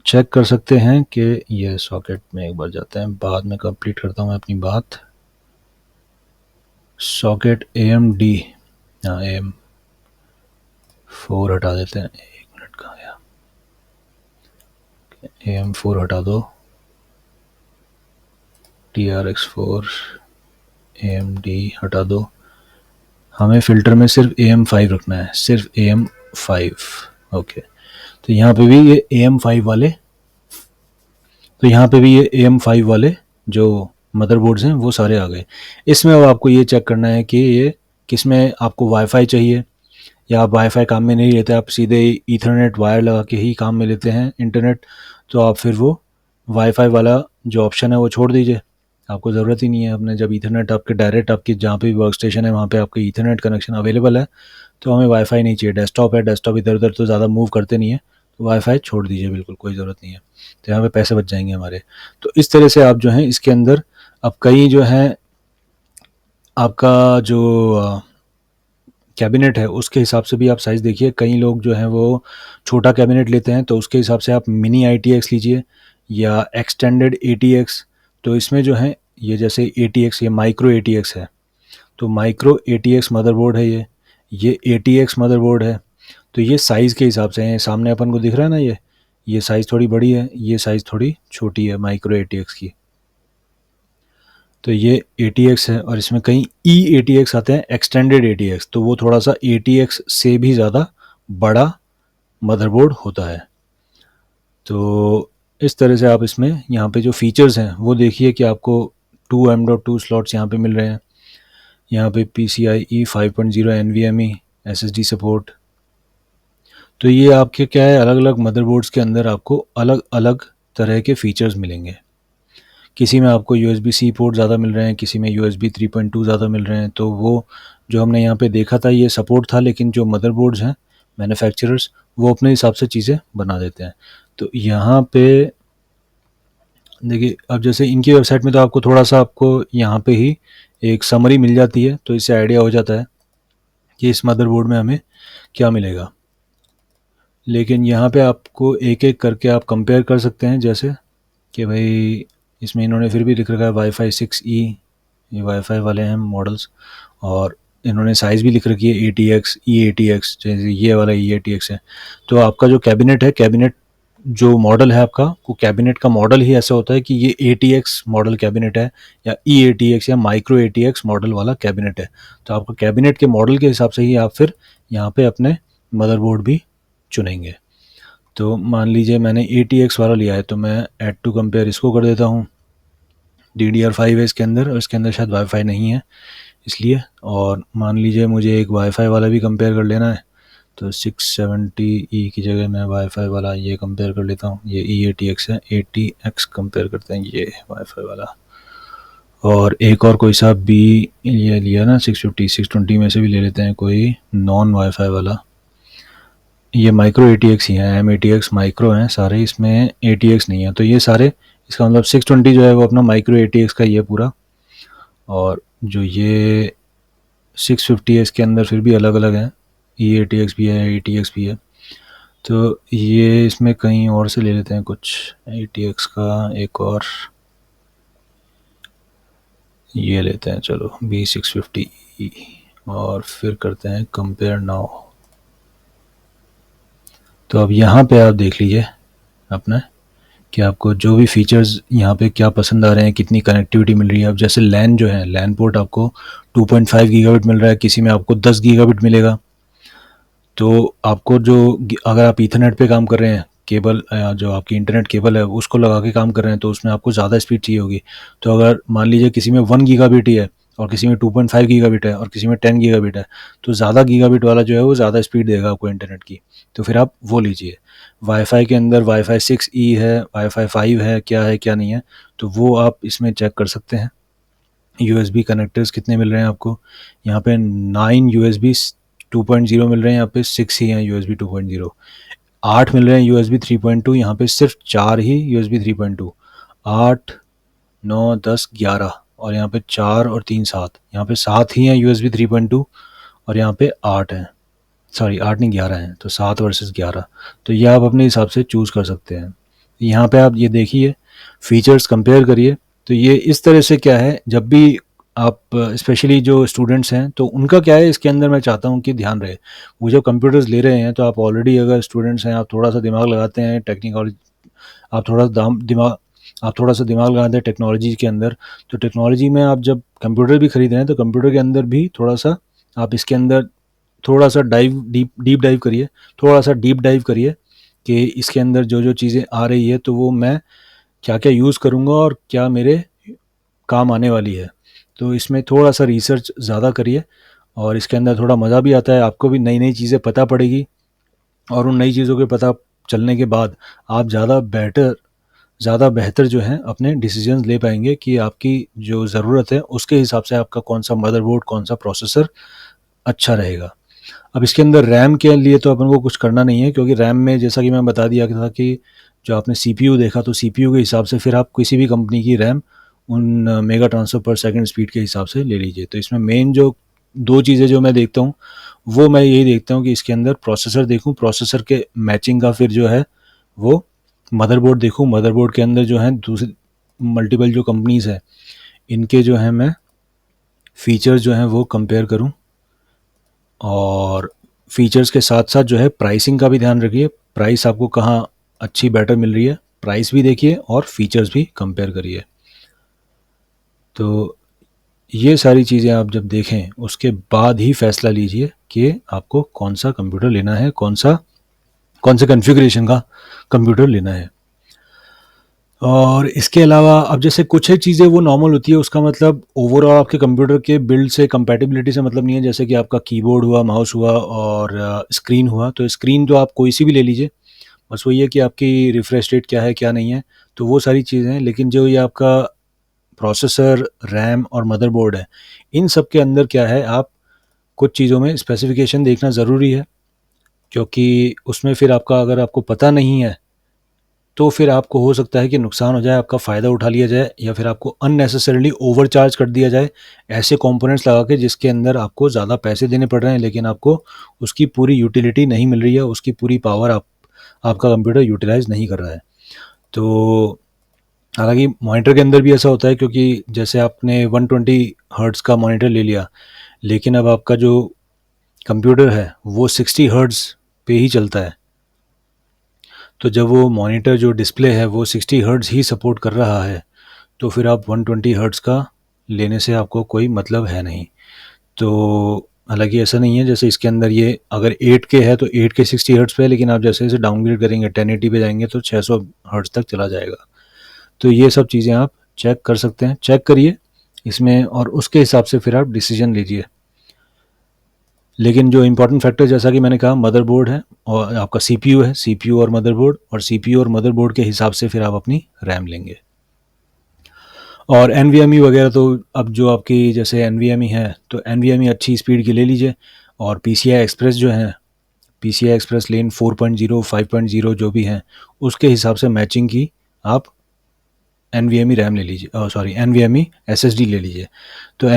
S1: चेक कर सकते हैं कि ये सॉकेट में एक बार जाते हैं, बाद में कंप्लीट करता हूँ मैं अपनी बात। सॉकेट AMD, हाँ AM4 हटा देते हैं, एक मिनट कहाँ गया, AM4 हटा दो, TRX4 AMD हटा दो, हमें फ़िल्टर में सिर्फ AM5 रखना है, सिर्फ AM5। ओके, तो यहाँ पे भी ये AM5 वाले, तो यहाँ पे भी ये AM5 वाले जो मदरबोर्ड्स हैं वो सारे आ गए। इसमें अब आपको ये चेक करना है कि ये किस में आपको वाईफाई चाहिए, या आप वाईफाई काम में नहीं लेते, आप सीधे ईथरनेट वायर लगा के ही काम में लेते हैं इंटरनेट, तो आप फिर वो वाईफाई वाला जो ऑप्शन है वो छोड़ दीजिए, आपको ज़रूरत ही नहीं है। अपने जब ईथरनेट आपके डायरेक्ट आपकी जहाँ पे भी वर्क स्टेशन है वहाँ पे आपका ईथरनेट कनेक्शन अवेलेबल है, तो हमें वाईफाई नहीं चाहिए। डेस्कटॉप है, डेस्कटॉप इधर उधर तो ज़्यादा मूव करते नहीं है, तो वाईफाई छोड़ दीजिए, बिल्कुल कोई ज़रूरत नहीं है, तो यहाँ पे पैसे बच जाएंगे हमारे। तो इस तरह से आप जो हैं इसके अंदर अब कई जो हैं आपका जो कैबिनेट है उसके हिसाब से भी आप साइज़ देखिए। कई लोग जो हैं वो छोटा कैबिनेट लेते हैं, तो उसके हिसाब से आप मिनी ITX लीजिए या एक्सटेंडेड ATX। तो इसमें जो है ये जैसे ATX, ये माइक्रो ATX है, तो माइक्रो ATX मदरबोर्ड है ये ATX मदरबोर्ड है। तो ये साइज़ के हिसाब से है, सामने अपन को दिख रहा है ना, ये साइज़ थोड़ी बड़ी है, ये साइज़ थोड़ी छोटी है माइक्रो ATX की। तो ये ATX है और इसमें कहीं EATX आते हैं, एक्सटेंडेड ATX, तो वो थोड़ा सा ATX से भी ज़्यादा बड़ा मदरबोर्ड होता है। तो इस तरह से आप इसमें यहाँ पे जो फीचर्स हैं वो देखिए कि आपको 2 M.2 स्लॉट्स यहाँ पे मिल रहे हैं। यहाँ पे PCIe 5.0 NVMe SSD सपोर्ट। तो ये आपके क्या है, अलग अलग मदरबोर्ड्स के अंदर आपको अलग अलग तरह के फीचर्स मिलेंगे। किसी में आपको USB-C पोर्ट ज़्यादा मिल रहे हैं, किसी में USB 3.2 ज़्यादा मिल रहे हैं। तो वो जो हमने यहाँ पे देखा था ये सपोर्ट था, लेकिन जो मदरबोर्ड्स हैं मैन्युफैक्चरर्स वो अपने हिसाब से चीज़ें बना देते हैं। तो यहाँ पे देखिए, अब जैसे इनकी वेबसाइट में तो आपको थोड़ा सा आपको यहाँ पे ही एक समरी मिल जाती है, तो इससे आइडिया हो जाता है कि इस मदरबोर्ड में हमें क्या मिलेगा। लेकिन यहाँ पे आपको एक एक करके आप कंपेयर कर सकते हैं, जैसे कि भाई इसमें इन्होंने फिर भी लिख रखा है वाईफाई 6E, ये वाईफाई वाले हैं मॉडल्स, और इन्होंने साइज़ भी लिख रखी है ATX EATX, जैसे ये वाला EATX है। तो आपका जो कैबिनेट है, कैबिनेट जो मॉडल है आपका, वो कैबिनेट का मॉडल ही ऐसा होता है कि ये ATX मॉडल कैबिनेट है या EATX या माइक्रो ATX मॉडल वाला कैबिनेट है। तो आपका कैबिनेट के मॉडल के हिसाब से ही आप फिर यहाँ पे अपने मदरबोर्ड भी चुनेंगे। तो मान लीजिए मैंने ATX वाला लिया है, तो मैं ऐड टू कंपेयर इसको कर देता हूँ। DDR5 है इसके अंदर, और इसके अंदर शायद वाईफाई नहीं है इसलिए। और मान लीजिए मुझे एक वाईफाई वाला भी कंपेयर कर लेना है, तो 670E की जगह मैं वाईफाई वाला ये कंपेयर कर लेता हूँ। ये EATX है, ATX कंपेयर करते हैं, ये वाईफाई वाला। और एक और कोई सा भी ये लिया ना, 650 620 में से भी ले लेते हैं कोई नॉन वाईफाई वाला। ये माइक्रो ATX ही हैं, M-ATX माइक्रो हैं सारे, इसमें ATX नहीं है। तो ये सारे, इसका मतलब 620 जो है वो अपना माइक्रो ATX का ही है पूरा। और जो ये 650 है इसके अंदर फिर भी अलग अलग हैं, EATX भी है, ATX भी है। तो ये इसमें कहीं और से ले लेते हैं कुछ ATX का, एक और ये लेते हैं, चलो B650E, और फिर करते हैं कंपेयर नाउ। तो अब यहाँ पे आप देख लीजिए अपना कि आपको जो भी फीचर्स यहाँ पे क्या पसंद आ रहे हैं, कितनी कनेक्टिविटी मिल रही है। अब जैसे लैन जो है, लैन पोर्ट आपको 2.5 गीगाबिट मिल रहा है, किसी में आपको 10 गीगाबिट मिलेगा। तो आपको जो, अगर आप ईथरनेट पे काम कर रहे हैं, केबल जो आपकी इंटरनेट केबल है उसको लगा के काम कर रहे हैं, तो उसमें आपको ज़्यादा स्पीड चाहिए होगी। तो अगर मान लीजिए किसी में 1 गीगाबिट ही है और किसी में 2.5 गीगाबिट है और किसी में 10 गीगाबिट है, तो ज़्यादा गीगाबिट वाला जो है वो ज़्यादा स्पीड देगा आपको इंटरनेट की, तो फिर आप वो लीजिए। वाईफाई के अंदर वाईफाई 6E है, वाईफाई 5 है, क्या है क्या नहीं है, तो वो आप इसमें चेक कर सकते हैं। USB कनेक्टर्स कितने मिल रहे हैं आपको, यहाँ पे 9 USB 2.0 मिल रहे हैं, यहाँ पे 6 ही हैं USB 2.0। 8 मिल रहे हैं USB 3.2, यहाँ पे सिर्फ 4 ही USB 3.2। 8 9 10 11, और यहाँ पे 4 और 3 7, यहाँ पे 7 ही हैं USB 3.2, और यहाँ पे 8 हैं, सॉरी 8 नहीं 11 हैं, तो 7 वर्सेस 11। तो ये आप अपने हिसाब से चूज़ कर सकते हैं। यहाँ पे आप ये देखिए, फीचर्स कंपेयर करिए। तो ये इस तरह से क्या है, जब भी आप स्पेशली जो स्टूडेंट्स हैं तो उनका क्या है, इसके अंदर मैं चाहता हूँ कि ध्यान रहे। वो जब कंप्यूटर्स ले रहे हैं तो आप ऑलरेडी अगर स्टूडेंट्स हैं, आप थोड़ा सा दिमाग लगाते हैं टेक्निकल, आप थोड़ा दिमाग आप थोड़ा सा दिमाग लगाते हैं टेक्नोलॉजी के अंदर। तो टेक्नोलॉजी में आप जब कंप्यूटर भी खरीद रहे हैं तो कंप्यूटर के अंदर भी थोड़ा सा आप इसके अंदर थोड़ा सा डीप डाइव करिए, थोड़ा सा डीप डाइव करिए कि इसके अंदर जो जो चीज़ें आ रही है तो वो मैं क्या क्या यूज़ करूँगा और क्या मेरे काम आने वाली है। तो इसमें थोड़ा सा रिसर्च ज़्यादा करिए, और इसके अंदर थोड़ा मज़ा भी आता है, आपको भी नई नई चीज़ें पता पड़ेगी, और उन नई चीज़ों के पता चलने के बाद आप ज़्यादा बेहतर जो है अपने डिसीजंस ले पाएंगे कि आपकी जो ज़रूरत है उसके हिसाब से आपका कौन सा मदरबोर्ड, कौन सा प्रोसेसर अच्छा रहेगा। अब इसके अंदर रैम के लिए तो अपन को कुछ करना नहीं है, क्योंकि रैम में जैसा कि मैं बता दिया था कि जो आपने CPU देखा, तो CPU के हिसाब से फिर आप किसी भी कंपनी की रैम उन मेगा ट्रांसफ़र पर सेकंड स्पीड के हिसाब से ले लीजिए। तो इसमें मेन जो 2 चीज़ें जो मैं देखता हूँ, वो मैं यही देखता हूँ कि इसके अंदर प्रोसेसर देखूँ, प्रोसेसर के मैचिंग का फिर जो है वो मदरबोर्ड देखूँ, मदरबोर्ड के अंदर जो है दूसरी मल्टीपल जो कंपनीज़ हैं, इनके जो है मैं फ़ीचर्स जो हैं वो कंपेयर करूँ। और फीचर्स के साथ साथ जो है प्राइसिंग का भी ध्यान रखिए, प्राइस आपको कहाँ अच्छी बेटर मिल रही है, प्राइस भी देखिए और फीचर्स भी कंपेयर करिए। तो ये सारी चीज़ें आप जब देखें, उसके बाद ही फ़ैसला लीजिए कि आपको कौन-सा कंप्यूटर लेना है, कौन से कॉन्फ़िगरेशन का कंप्यूटर लेना है। और इसके अलावा अब जैसे कुछ एक चीज़ें वो नॉर्मल होती है, उसका मतलब ओवरऑल आपके कंप्यूटर के बिल्ड से कंपैटिबिलिटी से मतलब नहीं है। जैसे कि आपका कीबोर्ड हुआ, माउस हुआ और स्क्रीन हुआ। तो स्क्रीन तो आप कोई सी भी ले लीजिए, बस वही है कि आपकी रिफ्रेश रेट क्या है, क्या नहीं है, तो वो सारी चीज़ें हैं। लेकिन जो ये आपका प्रोसेसर, रैम और मदरबोर्ड है, इन सब के अंदर क्या है, आप कुछ चीज़ों में स्पेसिफ़िकेशन देखना ज़रूरी है, क्योंकि उसमें फिर आपका अगर आपको पता नहीं है, तो फिर आपको हो सकता है कि नुकसान हो जाए, आपका फ़ायदा उठा लिया जाए या फिर आपको अननेसेसरीली ओवरचार्ज कर दिया जाए, ऐसे कंपोनेंट्स लगा के जिसके अंदर आपको ज़्यादा पैसे देने पड़ रहे हैं, लेकिन आपको उसकी पूरी यूटिलिटी नहीं मिल रही है, उसकी पूरी पावर आपका कंप्यूटर यूटिलाइज़ नहीं कर रहा है। तो हालाँकि मॉनिटर के अंदर भी ऐसा होता है, क्योंकि जैसे आपने 120 हर्ट्ज़ का मॉनिटर ले लिया, लेकिन अब आपका जो कंप्यूटर है वो 60 हर्ट्ज़ पे ही चलता है। तो जब वो मॉनिटर जो डिस्प्ले है वो 60 हर्ट्ज़ ही सपोर्ट कर रहा है, तो फिर आप 120 हर्ट्ज़ का लेने से आपको कोई मतलब है नहीं। तो हालाँकि ऐसा नहीं है, जैसे इसके अंदर ये अगर 8K है तो 8K 60 हर्ट्ज़ पे है, लेकिन आप जैसे-जैसे डाउनग्रेड करेंगे 1080 पे जाएँगे तो 600 हर्ट्ज़ तक चला जाएगा। तो ये सब चीज़ें आप चेक कर सकते हैं, चेक करिए इसमें और उसके हिसाब से फिर आप डिसीजन लीजिए। लेकिन जो इम्पोर्टेंट फैक्टर जैसा कि मैंने कहा, मदरबोर्ड है और आपका सीपीयू है, सीपीयू और मदरबोर्ड, और सीपीयू और मदरबोर्ड के हिसाब से फिर आप अपनी रैम लेंगे। और एनवीएमई वगैरह तो अब जो आपकी जैसे एनवीएमई है, तो एनवीएमई अच्छी स्पीड की ले लीजिए। और पीसीआई एक्सप्रेस जो है, पीसीआई एक्सप्रेस लेन 4.0 5.0 जो भी हैं, उसके हिसाब से मैचिंग की आप एनवीएमई रैम ले लीजिए, सॉरी एनवीएमई एसएसडी ले लीजिए। तो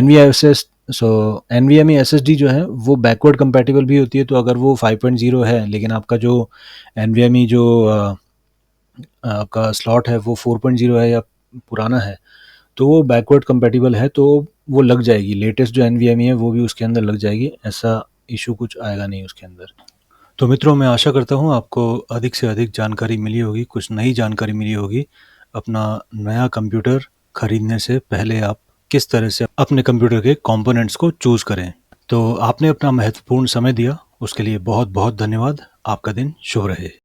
S1: एनवीएमई एसएसडी जो है वो बैकवर्ड कंपैटिबल भी होती है। तो अगर वो 5.0 है, लेकिन आपका जो एनवीएमई जो आपका स्लॉट है वो 4.0 है या पुराना है, तो वो बैकवर्ड कंपैटिबल है, तो वो लग जाएगी। लेटेस्ट जो एनवीएमई है वो भी उसके अंदर लग जाएगी, ऐसा इशू कुछ आएगा नहीं उसके अंदर। तो मित्रों, मैं आशा करता हूँ आपको अधिक से अधिक जानकारी मिली होगी, कुछ नई जानकारी मिली होगी। अपना नया कंप्यूटर खरीदने से पहले आप किस तरह से अपने कंप्यूटर के कंपोनेंट्स को चूज़ करें। तो आपने अपना महत्वपूर्ण समय दिया, उसके लिए बहुत बहुत धन्यवाद। आपका दिन शुभ रहे।